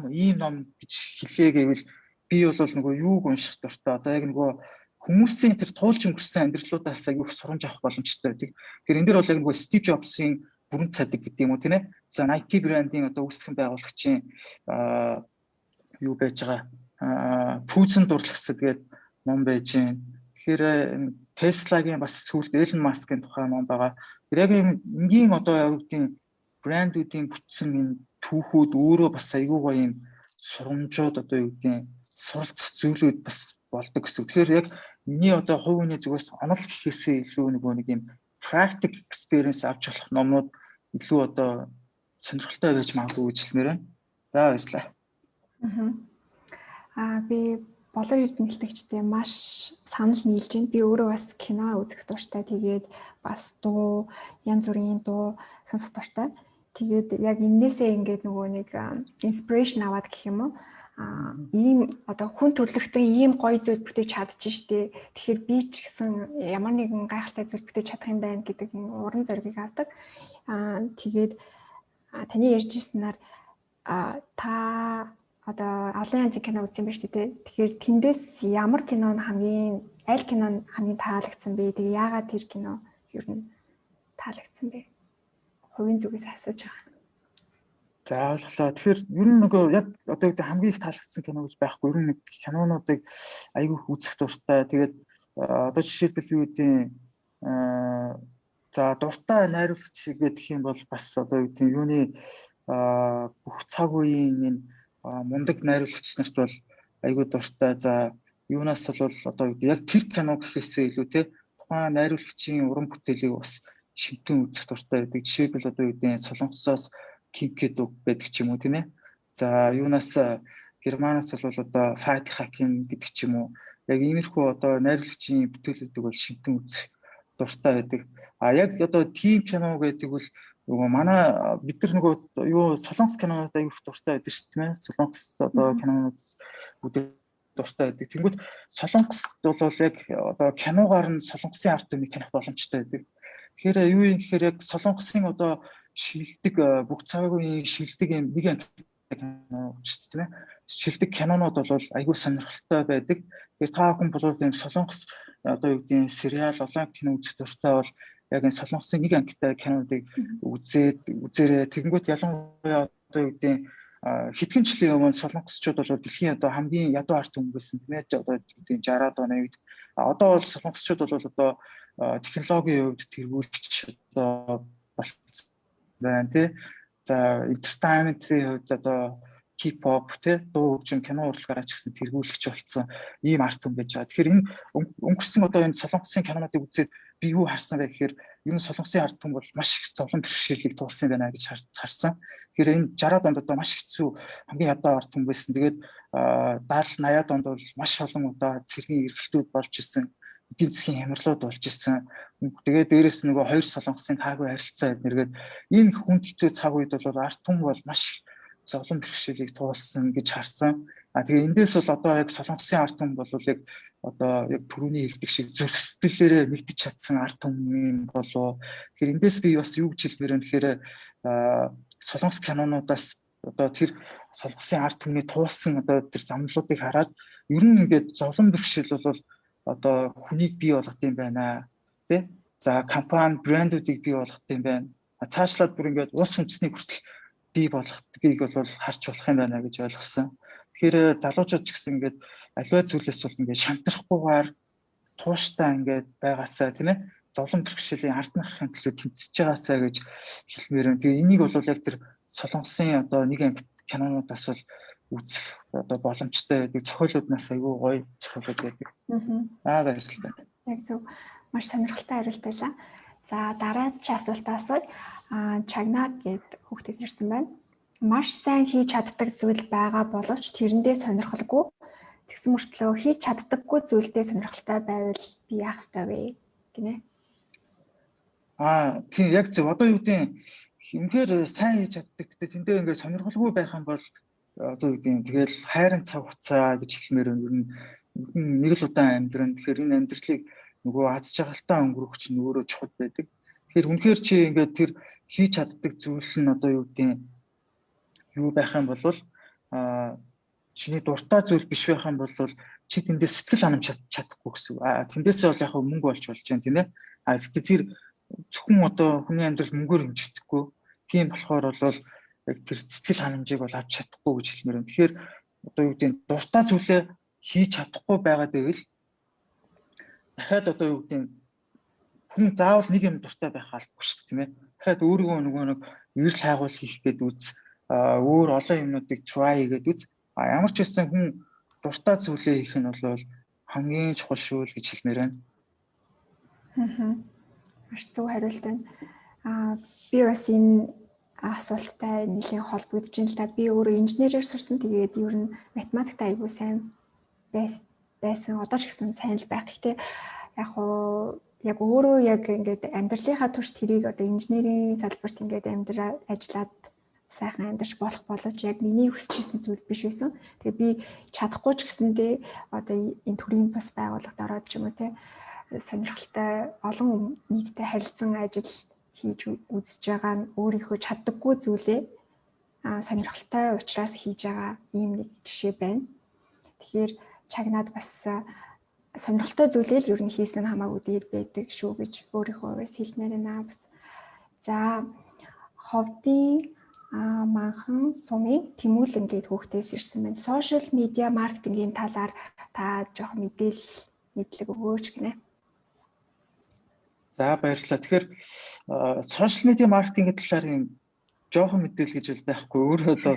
ийм ном гэж хэлээ гэвэл би бол нөгөө юуг унших дуртай одоо яг нөгөө хүмүүсийн тэр туулж өнгөрсөн амьдралуудаас аяг их сурамж авах боломжтой байдаг. Тэгэхээр энэ дэр бол яг нөгөө Стив Джобсын бүрэн цадиг гэдэг юм уу тийм ээ. За Nike брендийн одоо үүсгэн байгуулагчийн юу байж байгаа пүүцэн дурлагсад гэдэг ном байж байна. Тэгэхээр Tesla-гийн бас сүүлд Elon Musk-ийн тухай ном байгаа. Тэр яг энгийн одоо юу гэдэг брэндүүдийн бүтсэн энэ түүхүүд өөрөө бас аягүй гоё юм сурамжууд одоо юу гэдэг суралцах зүйлүүд бас болдог гэсэн. Тэгэхээр яг миний одоо хувь хүний зүгээс онол гэхээсээ илүү нэг юм practical experience авч болох номнууд илүү одоо сонирхолтой байж магадгүй гэж хэлмээр байна. За баярлалаа. Би болор эрдэмтдэгчтэй маш санал нийлж байна. Би өөрөө бас кино үзэх дуртай. Тэгээд бас дуу, янз бүрийн дуу сонсох дуртай. Тэгээд яг энээсээ ингээд нөгөө нэг inspiration аваад гэх юм уу? Ийм одоо хүн төрлөختөн ийм гоё зүйл бүтээж чадчих штеп. Тэгэхээр би ч гэсэн ямар нэгэн гайхалтай зүйл бүтээж чадах юм байна гэдэг уран зоригийг авдаг. Тэгээд таны ярьж ирсэнээр та одоо олон янзын кино үзсэн байж тээ. Тэгэхээр тэндээс ямар кино нь аль кино нь хамгийн таалагдсан бэ? Тэгээ яагаад тэр кино ер нь таалагдсан бэ? Хувийн зүгээс асууж байгаа. За ойлголоо. Тэгэхээр ер нь нөгөө яг одоо гэдэг хамгийн их таалагдсан кино гэж байхгүй. Ер нь кинонуудыг айгүй үзэх дуртай. Тэгээд одоо жишээлбэл юу гэдэг за дуртай найруулагч гэх юм бол бас одоо юу гэдэг юуны бүх цаг үеийн мундаг найруулагч нарт бол айгүй дуртай. За юунаас бол одоо юу гэдэг яг тэр кино гэхээсээ илүү те тухайн найруулагчийн уран бүтээлийг бас шимтэн үзэх дуртай байдаг. Жишээлбэл одоо юу гэдэг Солонгосоос Кинкэд байдаг ч юм уу тийм ээ. За юунаас Германаас бол одоо Fight Hakim гэдэг ч юм уу. Яг иймэрхүү одоо найруулагчийн бүтээлүүдийг бол шимтэн үзэх дуртай байдаг. Яг одоо тийм кино гэдэг бол нөгөө манай бид нар нөгөө юу солонгос кинонууд аюул их дуртай байдаг шүү дээ. Солонгос одоо кинонууд бүгд дуртай байдаг. Тэнгүүд солонгост бол яг одоо киногаар нь солонгосын арт түмнийг таних боломжтой байдаг. Тэгэхээр юу юм гэхээр яг солонгосын одоо шилдэг бүх цагийн шилдэг юм нэг кино шүү дээ. Шилдэг кинонууд бол аюул сонирхолтой байдаг. Тэгэхээр та бүхэн бол энэ солонгос одоо юу гэдэг сериал онлайн кино үзэх дуртай бол яг энэ солонгосын нэг ангитай кинонуудыг үзээрэй. Тэгэнгүүт ялангуяа одоо юу гэдэг хэдхэн жилийн өмнө солонгосчууд бол дэлхийн одоо хамгийн ядуу арт түмэн байсан тийм ээ. Одоо 60-аад оны үед одоо бол солонгосчууд бол одоо технологийн хувьд тэргүүлэгч одоо болчихсон байна тий. За entertainment-ийн хувьд одоо K-pop тий дуу хөгжим кино урлагаараа ч гэсэн тэргүүлэгч болсон ийм арт түмэн байж байгаа. Тэгэхээр энэ өнгөрсөн одоо энэ солонгосын кинонуудыг үзээд би юу харсан бэ гэхээр ер нь солонгосын арт түмэн бол маш их зовлон бэрхшээлийг туулсан байна гэж харсан. Тэгэхээр энэ 60-аад онд одоо маш хэцүү хамгийн ядуу арт түмэн байсан. Тэгээд 70-80-аад онд бол маш олон удаа цэргийн эргэлтүүд болж исэн, эдийн засгийн хямралууд болж исэн. Тэгээд дээрэс нөгөө хоёр солонгосын таагүй харилцаа эднэргээд энэ хүнд хэцүү цаг үед бол арт түмэн бол маш зовлон бэрхшээлийг туулсан гэж харсан. Тэгээ эндээс бол одоо яг солонгосын арт түмэн бол яг одоо яг түрүүний хэлдэг шиг зүрх сэтгэлээрээ нэгдэж чадсан арт түмэн болов. Тэгэхээр эндээс би бас юу гэж хэлмээр юм гэхээр солонгос кинонуудаас одоо тэр солонгосын арт түмний туулсан одоо тэр замналуудыг хараад ер нь ингээд зовлон бэрхшээл бол одоо хүнийг бий болгох юм байна тий. За компани брэндүүдийг бий болгох юм байна. Цаашлаад бүр ингээд ус хүнсний хүртэл бий болгохыг бол харж болох юм байна гэж ойлгосон. Тэгэхээр залуучууд ч гэсэн ингээд аливаа зүйлээс бол ингээд шантрахгүйгээр тууштай ингээд байгаасаа тийм ээ зовлон бэрхшээлийн ард нарахын төлөө тэмцэж байгаасаа гэж хэлмээр байна. Тэгээ энийг бол яг тэр солонгосын одоо нэг анги кинонуудаас бол үзэх одоо боломжтой байдаг. Зохиолууднаас аюу гоё зохиолууд байдаг. Баярлалаа. Яг зөв. Маш сонирхолтой хариулт байлаа. За дараагийн асуултаа асууя. Чагнаад гэд хүүхдээс ирсэн байна. Маш сайн хийж чаддаг зүйл байгаа боловч тэрэндээ сонирхолгүй. Тэгсэн мөртлөө хийж чаддаггүй зүйлдээ сонирхолтой байвал би яах ёстой вэ гинэ? Тийм яг зөв. Одоо юу гэдэг үнэхээр сайн хийж чаддаг тэндээ ингээд сонирхолгүй байх юм бол одоо юу гэдэг тэгэл хайрын цаг хугацаа гэж хэлмээр нэг л удаан амьдран. Тэгэхээр энэ амьдралыг нөгөө аз жаргалтай өнгөрөх чинь өөрөө чухал байдаг. Тэгэхээр үнэхээр чи ингээд тэр хийж чаддаг зүйл нь одоо юу гэдэг юу байх юм бол чиний дуртай зүйл биш байх юм бол чи тэндээс сэтгэл ханамж чадахгүй гэсэн. Тэндээсээ бол яг мөнгө болж байна тийм ээ. Гэхдээ тэр зөвхөн одоо хүний амьдрал мөнгөөр хэмжигдэхгүй. Тийм болохоор бол яг тэр сэтгэл ханамжийг бол авч чадахгүй гэж хэлмээр байна. Тэгэхээр одоо юу гэдэг дуртай зүйлээ хийж чадахгүй байгаад байвал дахиад одоо юу гэдэг хүн заавал нэг юм дуртай байх албагүй шүү дээ тийм ээ. Дахиад өөрийгөө нөгөө нэг эрэл хайгуул хийх гээд үз өөр олон юмнуудыг try хийгээд үз. Ямар ч байсан хүн дуртай зүйлээ хийх нь бол хамгийн чухал шүү л гэж хэлмээр байна. Маш зөв хариулт байна. Би бас энэ асуулттай нэлийн холбогдож байна л да. Би өөрөө инженерээр сурсан. Тэгээд ер нь математикт аягүй сайн байсан. Одоо ч гэсэн сайн л байх. Гэхдээ яг өөрөө яг ингээд амьдралынхаа турш тэрийг одоо инженерийн салбарт ингээд ажиллаад сайхан амьдарч болох боловч яг миний хүсэж байсан зүйл биш байсан. Тэгээ би чадахгүй ч гэсэндээ одоо энэ төрлийн бас байгууллагад ороод ч юм уу те сонирхолтой олон нийттэй харилцан ажил хийж үзэж байгаа нь өөрийнхөө чаддаггүй зүйлээ сонирхолтой учраас хийж байгаа ийм нэг жишээ байна. Тэгэхээр чагнаад бас сонирхолтой зүйлээ л ер нь хийсэн нь хамаагүй дээр байдаг шүү гэж өөрийнхөө хувьд хэлмээр байна. За ховдын манхан сумын Тэмүүлэн гээд хүүхдээс ирсэн байна. Сошиал медиа маркетингийн талаар та жоох мэдлэг өгөөч гинэ. За баярлалаа. Тэгэхээр сошиал медиа маркетингийн талаар юм жоохон мэдээлэл гэж байхгүй. Өөрөө одоо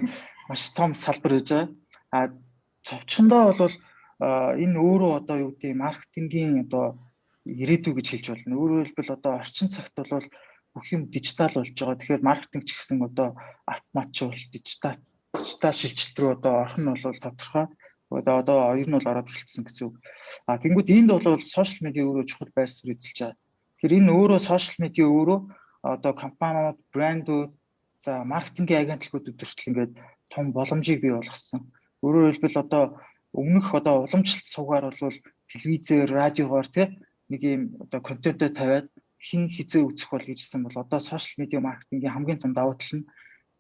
маш том салбар байж байгаа. Цовчхондоо бол энэ өөрөө одоо юу гэдэг маркетингийн одоо ирээдүй гэж хэлж болно. Өөрөөр хэлбэл одоо орчин цагт бол бүх юм дижитал болж байгаа. Тэгэхээр маркетинг ч гэсэн одоо автоматжуул дижитал шилжилт рүү одоо орох нь бол тодорхой. Одоо ер нь бол ороод эхэлсэн гэсэн үг. Тэнгүүд энд бол сошиал медиа өөрөө чухал байр суурь эзэлж байгаа. Тэгэхээр энэ өөрөө сошиал медиа өөрөө одоо компаниуд, брэндүүд, за маркетингийн агентлагууд өдөртөл ингээд том боломжийг бий болгосон. Өөрөөр хэлбэл одоо өмнөх одоо уламжлалт суугаар бол телевизээр, радиогоор нэг ийм одоо контентоо тавиад хин хизээ үзэх бол гэжсэн бол одоо сошиал медиа маркетингийн хамгийн том давуу тал нь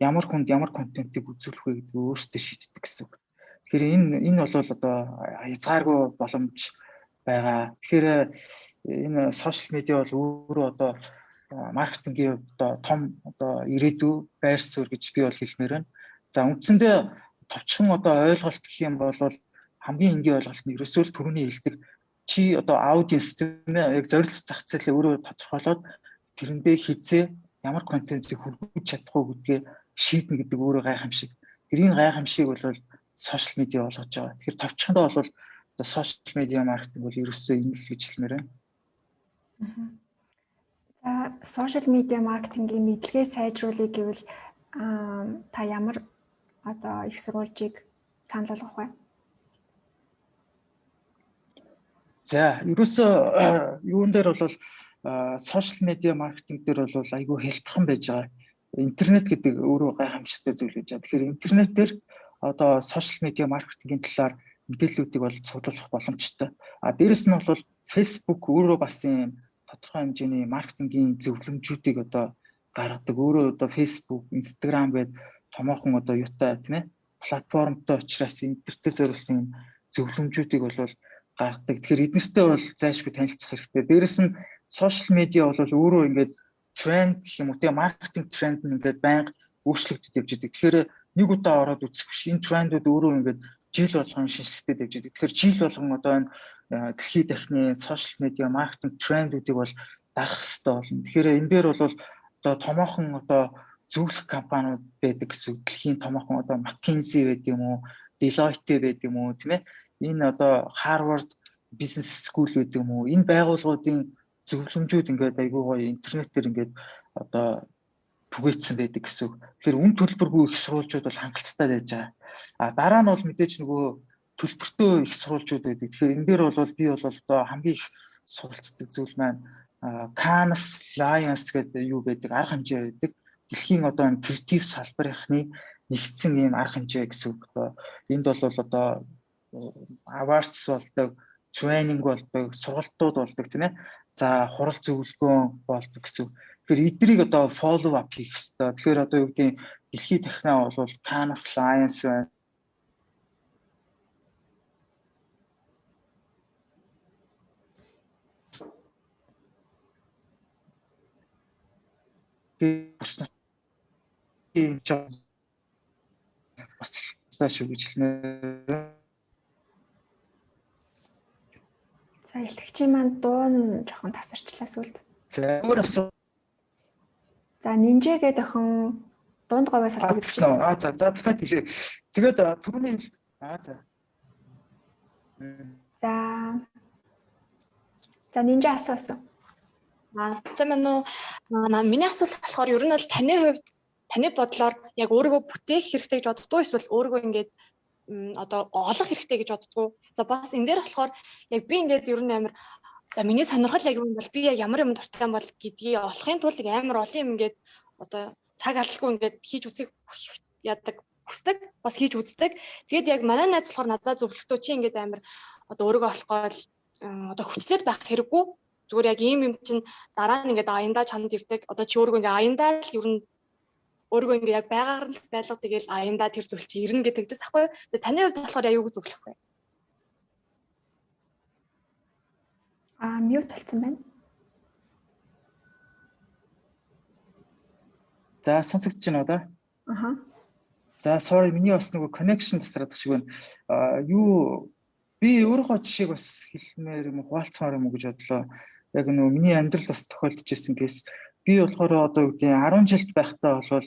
ямар хүнд ямар контентыг үзүүлэх вэ гэдгийг өөрсдөө шийддэг гэсэн үг. Тэгэхээр энэ бол одоо хязгааргүй боломж байгаа. Тэгэхээр энэ сошиал медиа бол өөрөө одоо маркетингийн одоо том одоо ирээдүй байр суурь гэж би бол хэлмээр байна. За үндсэндээ товчхон одоо ойлголт гэх юм бол хамгийн энгийн ойлголт нь ерөөсөө л түрүүний хэлдэг чи одоо аудиенс тийм ээ яг зорилт зах зээлээ өөрөө тодорхойлоод тэрэндээ хизээ ямар контентыг хүргэж чадах уу гэдгээ шийднэ гэдэг өөрөө гайхамшиг. Тэрийн гайхамшиг бол сошиал медиа болгож байгаа. Тэгэхээр товчхондоо бол одоо сошиал медиа маркетинг бол ерөөсөө энэ л гэж хэлмээр байна. За сошиал медиа маркетингийн мэдлэгээ сайжруулах гэвэл та ямар одоо их сурвалжийг санал болгох вэ? За ерөөсөө юун дээр бол сошиал медиа маркетинг дээр бол айгүй хэлбэрхэн байж байгаа. Интернет гэдэг өөрөө гайхамшигтай зүйл гэж байна. Тэгэхээр интернетээр одоо сошиал медиа маркетингийн талаар мэдээллүүдийг бол цуглуулах боломжтой. Дээрэс нь бол Facebook өөрөө бас юм тодорхой хэмжээний маркетингийн зөвлөмжүүдийг одоо гаргадаг. Өөрөө одоо Facebook, Instagram гэдэг томоохон одоо юутай тийм ээ платформтой учраас интернетээр зориулсан зөвлөмжүүдийг бол гаргадаг. Тэгэхээр эднэртэй бол зайлшгүй танилцах хэрэгтэй. Дээрэс нь сошиал медиа бол өөрөө ингээд тренд гэх юм уу тийм маркетинг тренд нь ингээд байнга өөрчлөгдөж явж байгаа. Тэгэхээр нэг удаа ороод үзэх биш. Энэ трендүүд өөрөө ингээд жил болгон шинжлэхтэй явж байгаа. Тэгэхээр жил болгон одоо энэ дэлхийд дахны сошиал медиа маркетинг трендүүдийг бол дагах хэрэгтэй болно. Тэгэхээр энэ дээр бол одоо томоохон одоо зөвлөх компаниуд байдаг гэсэн. Дэлхийн томоохон одоо McKinsey байдаг юм уу, Deloitte байдаг юм уу тийм ээ. Энэ одоо Harvard Business School гэдэг юм уу? Энэ байгууллагуудын зөвлөмжүүд ингээд айгүй гоё интернетээр ингээд одоо түгээсэн байдаг гэсэн. Тэгэхээр үн төлбөргүй их сурвалжууд бол хангалттай байж байгаа. Дараа нь бол мэдээж нөгөө төлбөртэй их сурвалжууд байдаг. Тэгэхээр энэ дээр бол би бол одоо хамгийн их суралцдаг зүйл маань Cannes Lions гэдэг юу байдаг арга хэмжээ байдаг. Дэлхийн одоо креатив салбарынхны нэгдсэн ийм арга хэмжээ гэсэн. Энд бол одоо awards болдог, тренинг болдог, сургалтууд болдог тийм ээ. За хурал зөвлөгөөн болдог гэсэн. Тэгэхээр эднийг одоо follow up хийх хэрэгтэй. Тэгэхээр одоо юу гэдэг дэлхийд дахнаа бол Cannes Lions байна. Тийм ч бас шүү гэж хэлнэ. За илтгэгчийн маань дуун жоохон тасарчлаа сүлд. За өөр асуу. За Ninja гэдэг охин дунд говьоос албагдсан. За дахиад хэлээ. Тэгээд түрүүний За Ninja асуусан. За миний асуулт болохоор ер нь бол таны хувьд таны бодлоор яг өөрийгөө бүтээх хэрэгтэй гэж боддгоо эсвэл өөрийгөө ингээд одоо олох хэрэгтэй гэж боддгоо. За бас энэ дээр болохоор яг би ингээд ер нь амар за миний сонирхол яг юм бол би яг ямар юм дуртай юм бол гэдгийг олохын тулд амар олон юм ингээд одоо цаг алдалгүй ингээд хийж үзэх яадаг хүсдэг бас хийж үздэг. Тэгээд яг манай найз болохоор надад зөвлөлтөө чи ингээд амар одоо өөрийгөө олох гол одоо хүчлээд байх хэрэггүй. Зүгээр яг ийм юм чинь дараа нь ингээд аяндаа чанд ирдэг. Одоо чи өөрийгөө ингээд аяндаа л ер нь өөрийгөө ингээд яг байгаагаар нь байлга тэгэл аяндаа тэр зүйл чи ирнэ гэдэг дэс ахгүй. Тэгээд таны хувьд болохоор аюуг зөвлөх вэ? Мьют болсон байна. За сонсогдож байна уу да? За sorry миний бас нөгөө connection тасраад шиг байна. Би өөрийнхөө жишээг бас хэлмээр юм хуваалцмаар юм уу гэж бодлоо. Яг нөгөө миний амьдрал бас тохиолдож ирсэн кейс. Би болохоор одоо үгүй 10 жилд байхдаа бол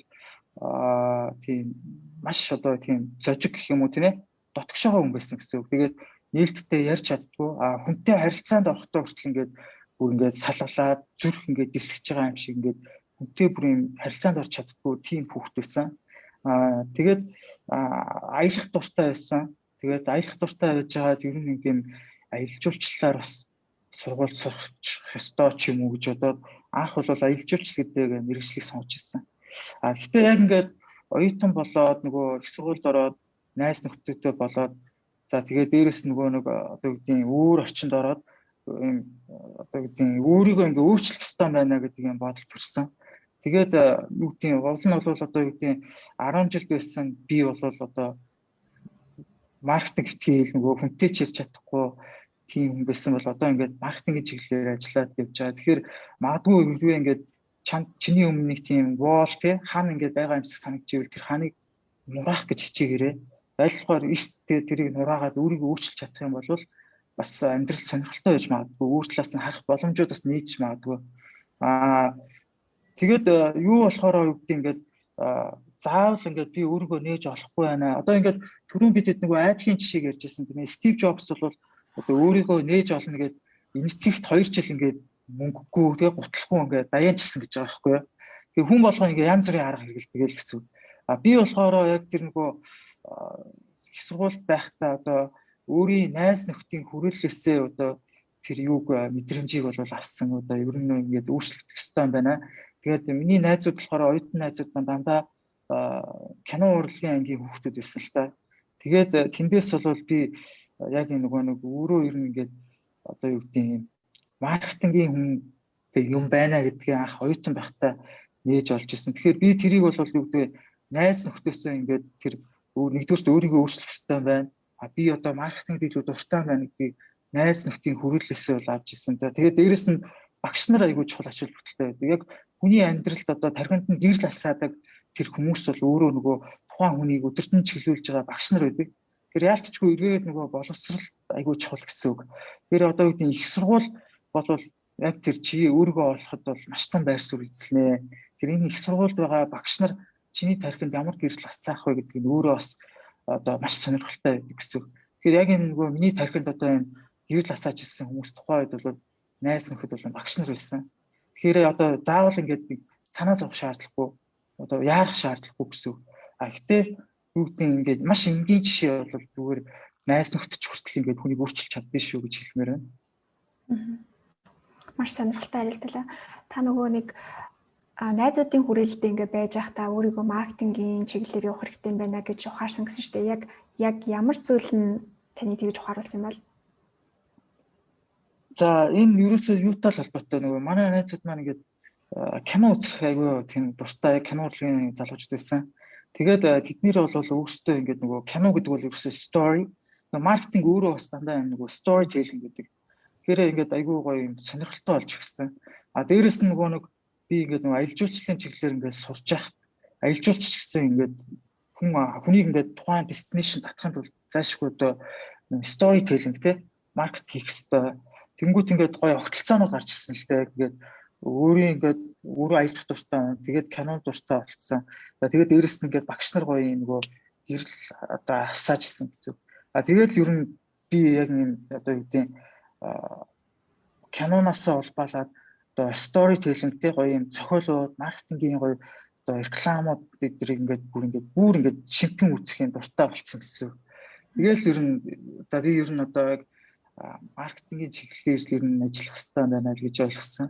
тийм маш одоо тийм зожиг гэх юм уу тийм ээ дотгошоо хүн байсан гэсэн үг. Тэгээд нээлттэй ярьж чаддгүй хүнтэй харилцаанд орохдоо хүртэл ингээд бүр ингээд салгалаад зүрх ингээд дисгэж байгаа юм шиг ингээд хүнтэй бүр юм харилцаанд орч чаддгүй тийм хүүхэд байсан. Тэгээд аялах дуртай байсан. Тэгээд аялах дуртай байж байгаад ер нь юм аялал жуулчлалаар бас сургууль сурах ёстой ч юм уу гэж бодоод анх бол аялжуулч гэдэг мэргэжлийг сонгож ирсэн. Гэхдээ яг ингээд оюутан болоод нөгөө их сургуульд ороод найз нөхдөдтэй болоод за тэгээд дээрэс нөгөө нэг одоо үгдийн өөр орчинд ороод ийм одоо үгдийн өөрийгөө ингээ өөрчлөх хэрэгтэй байна гэдэг юм бодол төрсөн. Тэгээд юу гэдгийг гол нь бол одоо юу гэдгийг 10 жил байсан би бол одоо маркетинг хэл нөгөө хүнтэй ч ярьж чадахгүй тийм хүн байсан бол одоо ингээд маркетингийн чиглэлээр ажиллаад явж байгаа. Тэгэхээр магадгүй юу ингээд чиний өмнө нэг тийм wall тий хаана ингээд байгаа юм шиг санагдчихвэл тэр ханыг нураах гэж хичээгээрээ айлхаар ихтэй тэрийг нураагаад өөрийгөө өөрчилж чадах юм бол бас амьдрал сонирхолтой байж магадгүй өөрчлөлөөс нь харах боломжууд бас нээж магадгүй. Тэгээд юу болохоор юу гэдэг ингээд заавал ингээд би өөрийгөө нээж олохгүй байна. Одоо ингээд түрүүн бид хэд нөгөө Apple-ийн жишээг ярьжсэн тийм ээ. Стив Джобс бол одоо өөрийгөө нээж олно гэдэг инстинкт 2 жил ингээд мөнгөгүй тэгээ гутлахгүй ингээд даяанчилсан гэж байгаа байхгүй юу. Тэгээ хүн болгоо ингээд янз бүрийн арга хэрэгэлдэг л гэсэн. Би болохоор яг тэр нөгөө их сургуульд байхдаа одоо өөрийн найз нөхдийн хүрээллээсээ одоо тэр юуг мэдрэмжийг бол авсан одоо ер нь ингээд өөрчлөгдөх ёстой юм байна. Тэгээд миний найзууд болохоор оюутан найзууд дандаа кино урлагийн ангийн хүүхдүүд байсан л та. Тэгээд тэндээс бол би яг нөгөө нэг өөрөө ер нь ингээд одоо юу гэдэг юм маркетингийн хүн юм байна гэдгийг анх оюутан байхдаа нээж олж ирсэн. Тэгэхээр би тэрийг бол юу гэдэг найз нөхдөөсөө ингээд тэр нэгдүгээрт өөрийгөө өөрчлөх хэрэгтэй байна. Би одоо маркетингд илүү дуртай байна гэдгийг найз нөхдийн хүрээллээсээ бол авч ирсэн. За тэгээд дээрэс нь багш нар айгүй чухал ач холбогдолтой байдаг. Яг хүний амьдралд одоо тархинд нь гэрэл асаадаг тэр хүмүүс бол өөрөө нөгөө тухайн хүнийг өдөртөн чиглүүлж байгаа багш нар байдаг. Тэр яалтчгүй эргээд нөгөө боловсрал айгүй чухал гэсэн үг. Тэр одоо үүдийн их сургууль бол яг тэр чи өөрийгөө олоход бол маш том байр суурь эзэлнэ. Тэр энэ их сургуульд байгаа багш нар чиний тархинд ямар гэрэл асаах вэ гэдгийг өөрөө бас одоо маш сонирхолтой байдаг гэсэн үг. Тэгэхээр яг энэ нөгөө миний тархинд одоо энэ гэрэл асааж ирсэн хүмүүс тухайн үед бол найз нөхөд бол багш нар байсан. Тэгэхээр одоо заавал ингээд санаа зовох шаардлагагүй одоо яарах шаардлагагүй гэсэн үг. Гэхдээ юу гэдэг нь ингээд маш энгийн жишээ бол зүгээр найз нөхдөд ч хүртэл ингээд хүнийг өөрчилж чаддээ шүү гэж хэлмээр байна. Маш сонирхолтой харилцаа. Та нөгөө нэг найзуудын хүрээлэлтэд ингээд байж байхдаа өөрийгөө маркетингийн чиглэлээр явах хэрэгтэй юм байна гэж ухаарсан гэсэн чинь яг ямар зүйл нь таны тэгж ухааруулсан юм бол? За энэ ерөөсөө юутай л холбоотой нөгөө манай найзууд маань ингээд кино үзэх айгүй тийм дуртай кино урлагийн залуучууд байсан. Тэгээд тэднэр бол өөрсдөө ингээд нөгөө кино гэдэг бол ерөөсөө story. Маркетинг өөрөө бас дандаа нөгөө story telling гэдэг. Тэгэхээр ингээд айгүй гоё юм сонирхолтой болж ирсэн. Дээрээс нь нөгөө нэг би ингээд нөгөө аялал жуулчлалын чиглэлээр ингээд сурч яхад аялал жуулч гэсэн ингээд хүнийг ингээд тухайн destination татахын тулд заашгүй одоо story telling те маркет хийх хэрэгтэй. Тэнгүүт ингээд гоё огтлцоонууд гарч ирсэн л дээ. Ингээд өөрөө аялах дуртай байна. Тэгээд кино дуртай болцсон. Тэгээд дээрэс нь ингээд багш нар гоё юм нөгөө гэрэл одоо асааж ирсэн гэсэн. Тэгээд ер нь би яг юм одоо юу гэдэг киноноос улбалаад одоо story telling-тэй гоё юм зохиолууд, маркетингийн гоё одоо рекламууд гэдэрийг ингээд бүр ингээд шимтэн үүсэх юм дуртай болцсон гэсэн. Тэгээл ер нь за би ер нь одоо маркетингийн чиглэлээр ер нь ажиллах хэрэгтэй байна гэж ойлгосон.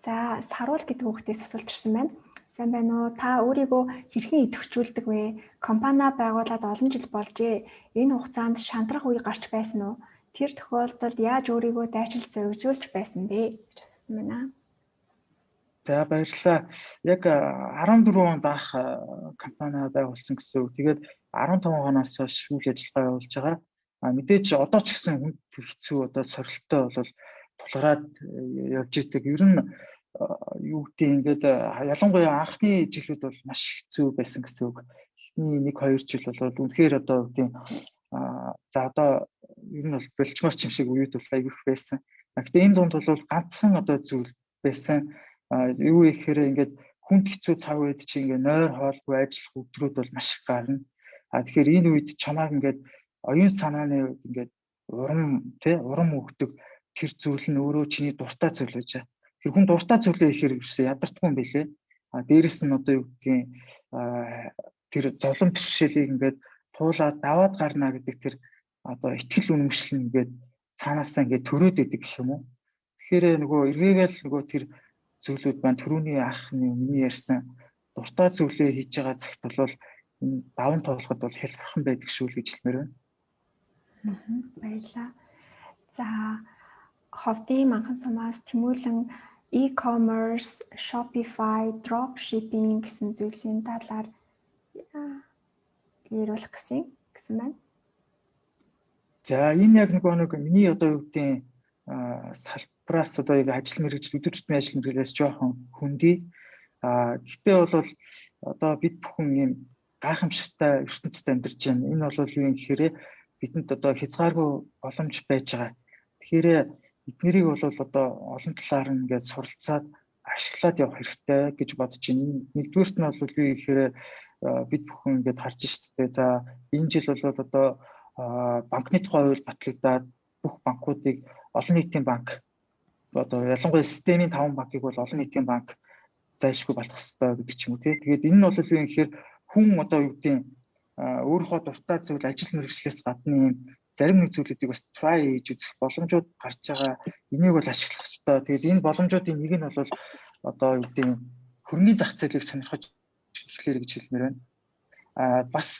За саруул гэдэг хүүхдээс асуулт ирсэн байна. Сайн байна уу? Та өөрийгөө хэрхэн идэвхжүүлдэг вэ? Компани байгуулад олон жил болжээ. Энэ хугацаанд шантрах үе гарч байсан уу? Тэр тохиолдолд яаж өөрийгөө дайчилж зөвжүүлж байсан бэ гэж асуусан байна. За баярлалаа. Яг 14 онд анх компани байгуулсан гэсэн үг. Тэгээд 15 оноос хойш үйл ажиллагаа явуулж байгаа. Мэдээж одоо ч гэсэн хүн хэцүү одоо сорилттой бол тулгараад явж идэг. Ер нь юу гэдэг ингээд ялангуяа анхны жилүүд бол маш хэцүү байсан гэсэн үг. Эхний 1-2 жил бол үнэхээр одоо үгтэй за одоо ер нь бол болчмор ч юм шиг үед бол аяг их байсан. Гэхдээ энэ дунд бол ганцхан одоо зүйл байсан. Юу ихээр ингээд хүнд хэцүү цаг үед чи ингээд нойр хоолгүй ажиллах өдрүүд бол маш их гарна. Тэгэхээр энэ үед чамааг ингээд оюун санааны үед ингээд урам өгдөг тэр зүйл нь өөрөө чиний дуртай зүйл байж байгаа. Тэр хүн дуртай зүйлээ ихээр юусэн ядардгүй юм билэ. Дээрэс нь одоо юу гэдгийг тэр зовлон бэрхшээлийг ингээд туулаад даваад гарна гэдэг тэр одоо итгэл үнэмшил ингээд цаанаасаа ингээд төрөөд идэг гэх юм уу. Тэгэхээр нөгөө эргээгээл нөгөө тэр зүйлүүд маань түрүүний анхны миний ярьсан дуртай зүйлээ хийж байгаа цагт бол энэ даван тоглоход бол хялбархан байдаг шүү л гэж хэлмээр байна. Баярлалаа. За ховдын манхан сумаас Тэмүүлэн e-commerce, Shopify, dropshipping гэсэн зүйлсийн талаар яриулах гэсэн байна. За энэ яг нэг миний одоо юу гэдэг салбараас одоо яг ажил мэргэжил өдөр тутмын ажил мэргэжлээс жоохон хүндий. Гэхдээ бол одоо бид бүхэн ийм гайхамшигтай ертөнцид амьдарч байна. Энэ бол юу юм гэхээр бидэнд одоо хязгааргүй боломж байж байгаа. Тэгэхээр эднэрийг бол одоо олон талаар ингээд суралцаад ашиглаад явах хэрэгтэй гэж бодож байна. Нэгдүгээрт нь бол юу гэхээр бид бүхэн ингээд харж штэ. За энэ жил бол одоо банкны тухай хууль батлагдаад бүх банкуудыг олон нийтийн банк одоо ялангуяа системийн 5 банкыг бол олон нийтийн банк зайлшгүй болох хэрэгтэй гэдэг ч юм уу тий. Тэгээд энэ нь бол юу юм гэхээр хүн одоо юу гэдэг өөрийнхөө дуртай зүйл ажил мэргэжлээс гадна юм зарим нэг зүйлүүдийг бас try хийж үзэх боломжууд гарч байгаа. Энийг бол ашиглах хэрэгтэй. Тэгээд энэ боломжуудын нэг нь бол одоо юу гэдэг хөрөнгөний зах зээлийг сонирхож эхлэхээр гэж хэлмээр байна. Бас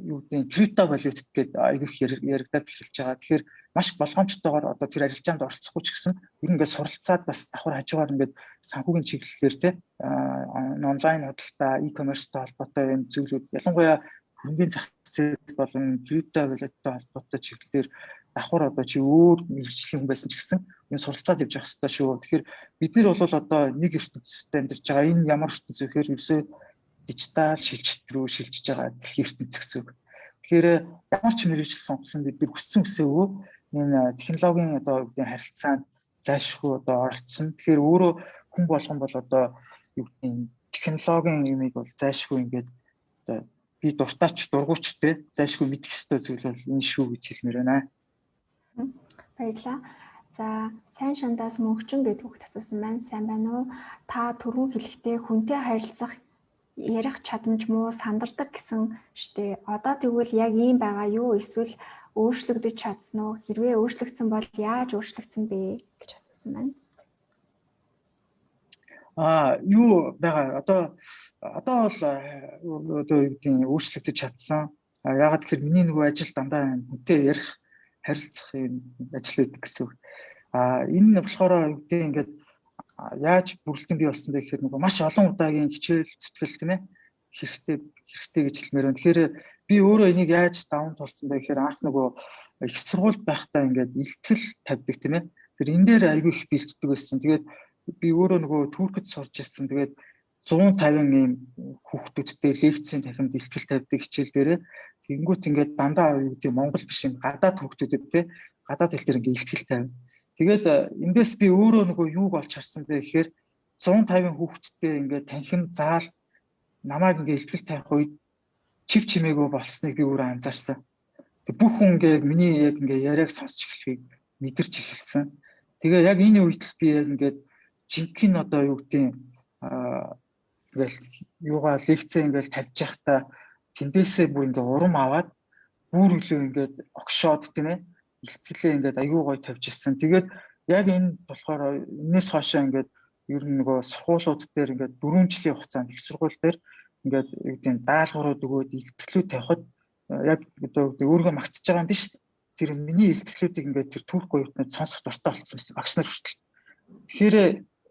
юу гэдэг крипто валют гэдэг айгүйх яригдаад эхэлж байгаа. Тэгэхээр маш болгоомжтойгоор одоо тэр арилжаанд оролцохгүй ч гэсэн ер нь ингээд суралцаад бас давхар хажуугаар ингээд санхүүгийн чиглэлээр те онлайн худалдаа, e-commerceтэй холбоотой юм зүйлүүд ялангуяа хөрөнгөний зах зээл болон крипто валюттай холбоотой чиглэлээр давхар одоо чи өөр мэргэжлийн хүн байсан ч гэсэн энэ суралцаад явж явах хэрэгтэй шүү. Тэгэхээр бид нар бол одоо нэг ертөнцид амьдарч байгаа. Энэ ямар ертөнц вэ гэхээр ерөөсөө дижитал шилжилт рүү шилжиж байгаа дэлхийн ертөнц гэсэн үг. Тэгэхээр ямар ч мэргэжил сонгосон бид нар хүссэн энэ технологийн одоо үгдийн харилцаанд зайлшгүй одоо оролцсон. Тэгэхээр өөрөө хүн болгон бол одоо юу гэдэг технологийн юмыг бол зайлшгүй ингээд одоо би дуртайч дургуйч те зайлшгүй мэдэх ёстой зүйл бол энэ шүү гэж хэлмээр байна. Баярлалаа. За сайн шандаас мөнхчин гэдэг хүүхд асуусан байна. Сайн байна уу? Та түрүүн хэлэхдээ хүнтэй харилцах ярих чадамж муу сандардаг гэсэн штэ. Одоо тэгвэл яг ийм байгаа юу? Эсвэл өөрчлөгдөж чадсан уу? Хэрвээ өөрчлөгдсөн бол яаж өөрчлөгдсөн бэ гэж асуусан байна. Юу байгаа одоо бол одоо юу гэдэг өөрчлөгдөж чадсан. Ягаад гэхээр миний нөгөө ажил дандаа хүнтэй ярих харилцах юм ажил байдаг гэсэн үг. Энэ болохоор юу гэдэг ингээд яаж бүрэлдэхүүн бий болсон бэ гэхээр нөгөө маш олон удаагийн хичээл зүтгэл тийм ээ хэрэгтэй гэж хэлмээр байна. Тэгэхээр би өөрөө энийг яаж даван тулсан бэ гэхээр анх нөгөө их сургуульд байхдаа ингээд илтгэл тавьдаг тийм ээ. Тэр энэ дээр айгүй их бэлддэг байсан. Тэгээд би өөрөө нөгөө Туркид сурч ирсэн. Тэгээд 150 ийм хүүхдүүдтэй лекцийн танхимд илтгэл тавьдаг хичээл дээрээ тэгэнгүүт ингээд дандаа юу гэдэг Монгол биш юм гадаад хүүхдүүдэд те гадаад хэл дээр ингээд илтгэл тавина. Тэгээд эндээс би өөрөө нөгөө юуг олж харсан бэ гэхээр 150 хүүхдтэй ингээд танхим заал намайг ингээд илтгэл тавих үед чив чимээгүй болсныг би өөрөө анзаарсан. Тэг бүх хүн ингээд миний яг ингээд яриаг сонсч эхлэхийг мэдэрч эхэлсэн. Тэгээ яг энэ үед л би яг ингээд жинхэнэ одоо юу гэдэг ингээл юугаа лекцээ ингээл тавьж явахдаа тэндээсээ бүр ингээ урам аваад бүр илүү ингээд огшоод тийм ээ илтгэлээ ингээд аюу гой тавьж ирсэн. Тэгээд яг энэ болохоор энэс хойшоо ингээд ер нь нөгөө сургуулиуд дээр ингээд 4 жилийн хугацаанд их сургууль дээр ингээд юу гэдэг нь даалгаврууд өгөөд илтгэлүүд тавихад яг одоо өөрийгөө магтж байгаа юм биш. Тэр миний илтгэлүүдийг ингээд тэр турк гоётнод сонсох дуртай болсон байсан багш нар хүртэл. Тэгэхээр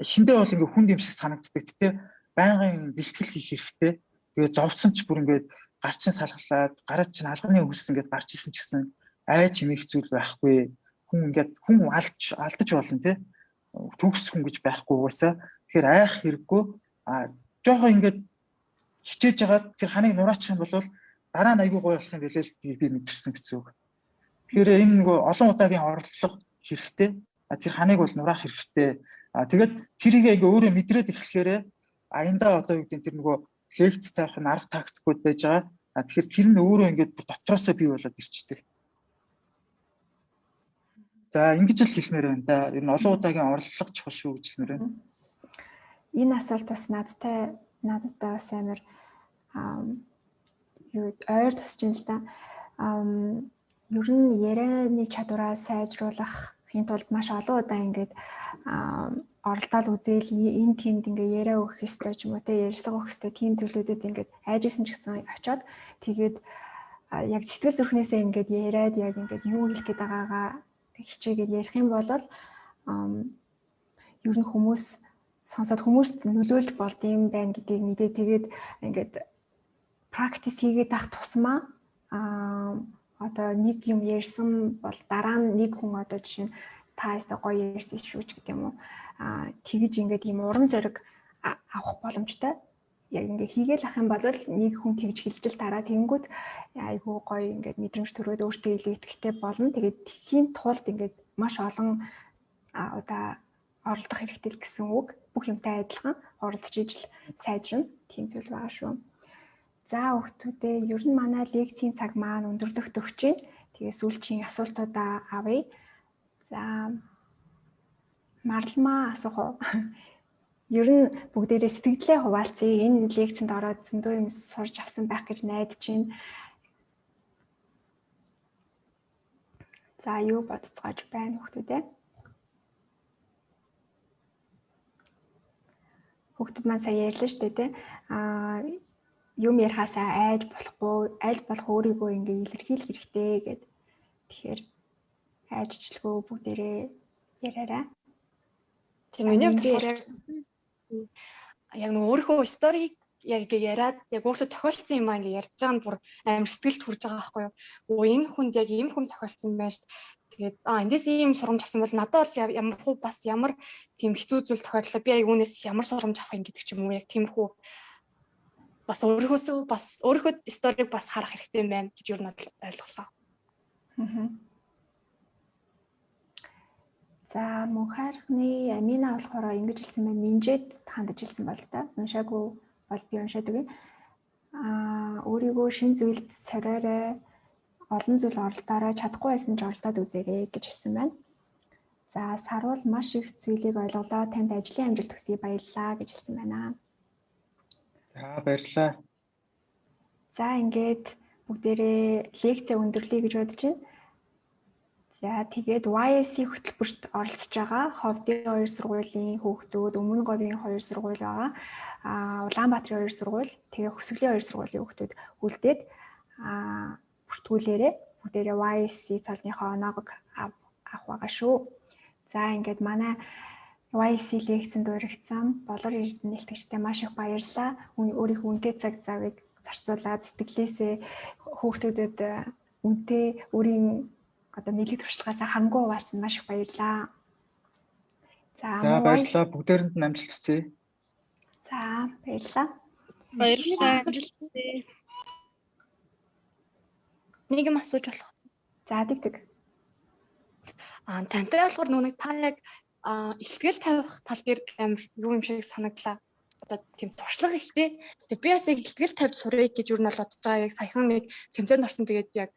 эхэндээ бол ингээд хүн юм шиг санагддаг тийм байнгын бэлтгэл хийх хэрэгтэй. Тэгээд зовсон ч бүр ингээд гарчин салгалаад гараад чинь алганы хөлс ингээд гарч исэн ч гэсэн айж хэмээх зүйл байхгүй. Хүн ингээд хүн алдаж болно тий. Төгс хүн гэж байхгүй угаасаа. Тэгэхээр айх хэрэггүй. Жохон ингээд хичээж байгаа тэр ханыг нураачих юм бол дараа нь айгүй гоё болох юм билээ л би мэдэрсэн гэсэн үг. Тэгэхээр энэ нөгөө олон удаагийн орлого хэрэгтэй. Тэр ханыг бол нураах хэрэгтэй. Тэгээд тэрийг айгүй өөрөө мэдрээд эхлэхээр аяндаа одоо юу гэдэг тэр нөгөө лекц таах нь арга тактикуд байж байгаа. Тэгэхээр тэр нь өөрөө ингээд дотроосоо бий болоод ирчдэг. За ингэж л хэлмээр байна да. Ер нь олон удаагийн орлого чухал шүү гэж хэлмээр байна. Энэ асуулт бас надад бас амар юу ойр тусч юм л да. Ер нь ярианы чадвараа сайжруулах хийн тулд маш олон удаа ингээд оролдоод үзээл энэ тэнд ингээ яриа өгөх ёстой ч юм уу те ярилцлага өгөх ёстой тийм зүйлүүдэд ингээд айжсэн ч гэсэн очоод тэгээд яг сэтгэл зүрхнээсээ ингээд яриад яг ингээд юу хэлэх гээд байгаагаа хичээгээд ярих юм бол ер нь хүмүүс сонсоод хүмүүст нөлөөлж болд юм байна гэдгийг мэдээ тэгээд ингээд практис хийгээд ах тусмаа одоо нэг юм ярьсан бол дараа нь нэг хүн одоо жишээ нь та ястаа гоё ярьсан шүү ч гэдэг юм уу тэгэж ингээд ийм урам зориг авах боломжтой. Яг ингээд хийгээл ах юм бол нэг хүн тэгж хэлжил дараа тэгэнгүүт айгүй гоё ингээд мэдрэмж төрөөд өөртөө илүү ихтэй болно. Тэгээд тхийн тулд ингээд маш олон одоо оролдох хэрэгтэй л гэсэн үг. Бүх юмтай адилхан оролдож ижил сайжрна. Тийм зүйл байгаа шүү. За хүүхдүүдээ ер нь манай лекцийн цаг маань өндөрлөгт өгч байна. Тэгээ сүүлчийн асуултуудаа авъя. За марлмаа асуух уу? Ер нь бүгдээрээ сэтгэлдээ хуваалцъя. Энэ лекцэнд ороод зөндөө юм сурч авсан байх гэж найдаж байна. За юу бодцоож байна хүүхдүүдээ? Хүүхдүүд маань сая ярьлаа шүү дээ. Юм ярихаасаа айж болохгүй, аль болох өөрийгөө ингээ илэрхийлэх хэрэгтэй гэд. Тэгэхээр айжчлгүй бүгдээрээ яриараа. Тийм миний хувьд яг нэг өөрийнхөө сториг яг ингээ яриад яг өөртөө тохиолдсон юм ингээ ярьж байгаа нь бүр амар сэтгэлд хүрж байгаа байхгүй юу. Оо энэ хүнд яг ийм хүм тохиолдсон юм байна шүү дээ. Тэгээд эндээс ийм сурамж авсан бол надад бол ямархуу бас ямар тийм хэцүү зүйл тохиолдлоо би яг үүнээс ямар сурамж авах юм гэдэг ч юм уу яг тиймэрхүү бас өөрийнхөө сториг бас харах хэрэгтэй юм байна гэж юу надад ойлголоо. За мөнхайрхны Амина болохоор ингэж хэлсэн байна. Нинжэд хандаж хэлсэн бол та. Уншаагүй бол би уншаад өгье. Өөрийгөө шин зүйлд сориорой, олон зүйл оролдоорой, чадахгүй байсан ч оролдоод үзээрэй гэж хэлсэн байна. За саруул маш их зүйлийг ойлголоо. Танд ажлын амжилт хүсье баярлалаа гэж хэлсэн байна. За баярлалаа. За ингээд бүгдээрээ лекцээ өндөрлөе гэж бодож байна. За тэгээд YSC хөтөлбөрт оролцож байгаа Ховдын 2 сургуулийн хүүхдүүд, Өмнө Говийн 2 сургууль байгаа. Улаанбаатарын 2 сургууль, тэгээ Хөсгөлийн 2 сургуулийн хүүхдүүд үлдээд бүртгүүлээрээ бүгдээрээ YSC цолныхоо оноог авах байгаа шүү. За ингээд манай YSC лекцэнд уригдсан Болор Эрдэнэ нэлтгэгчтэй маш их баярлалаа. Өөрийнхөө үнэтэй цаг завыг зарцуулаад сэтгэлээсээ хүүхдүүдэд үнэтэй өөрийн одоо мэдлэг туршлагаасаа хамгүй хуваалцсан маш их баярлалаа. За баярлалаа. Бүгдээрэнд нь амжилт хүсье. За баярлалаа. Баярлалаа. Нэг юм асууж болох. За тэгдэг. Тантай болохоор нүг та яг ихтгэл тавих тал дээр амар юу юм шиг санагдлаа. Одоо тийм туршлага ихтэй. Тэгээ би бас яг ихтгэл тавьж сурах гэж юу нь бол бодож байгаа. Яг саяхан нэг тэмцээнд орсон тэгээд яг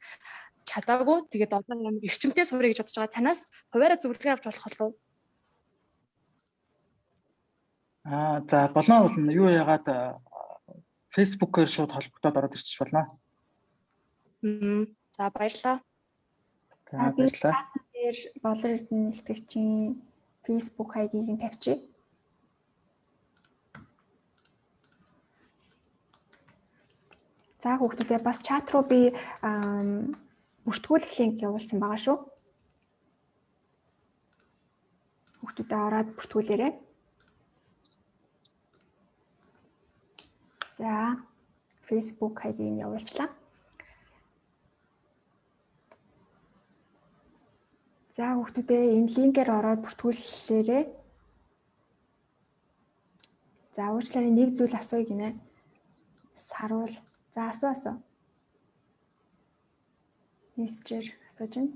чадаагүй. Тэгээд одоо амар эрчимтэй сурах гэж бодож байгаа. Танаас хуваараа зөвлөгөө авч болох болов уу? За болно. Юу яагаад Facebook-оор шууд холбогдоод ороод ирчих болно. За баярлалаа. За баярлалаа. Тэр Болор Эрдэнэ нэлтгэгчийн Facebook хаягийг нь тавьчих. За хүүхдүүдээ бас чат руу би бүртгүүлэх линк явуулсан байгаа шүү. Хүүхдүүдээ ороод бүртгүүлээрэй. За Facebook хаягийг нь явуулчлаа. За хүүхдүүдээ энэ линкээр ороод бүртгүүлээрэй. За уучлаарай нэг зүйл асууя гинэ. Саруул. За асуу. Мессежээр асууж байна.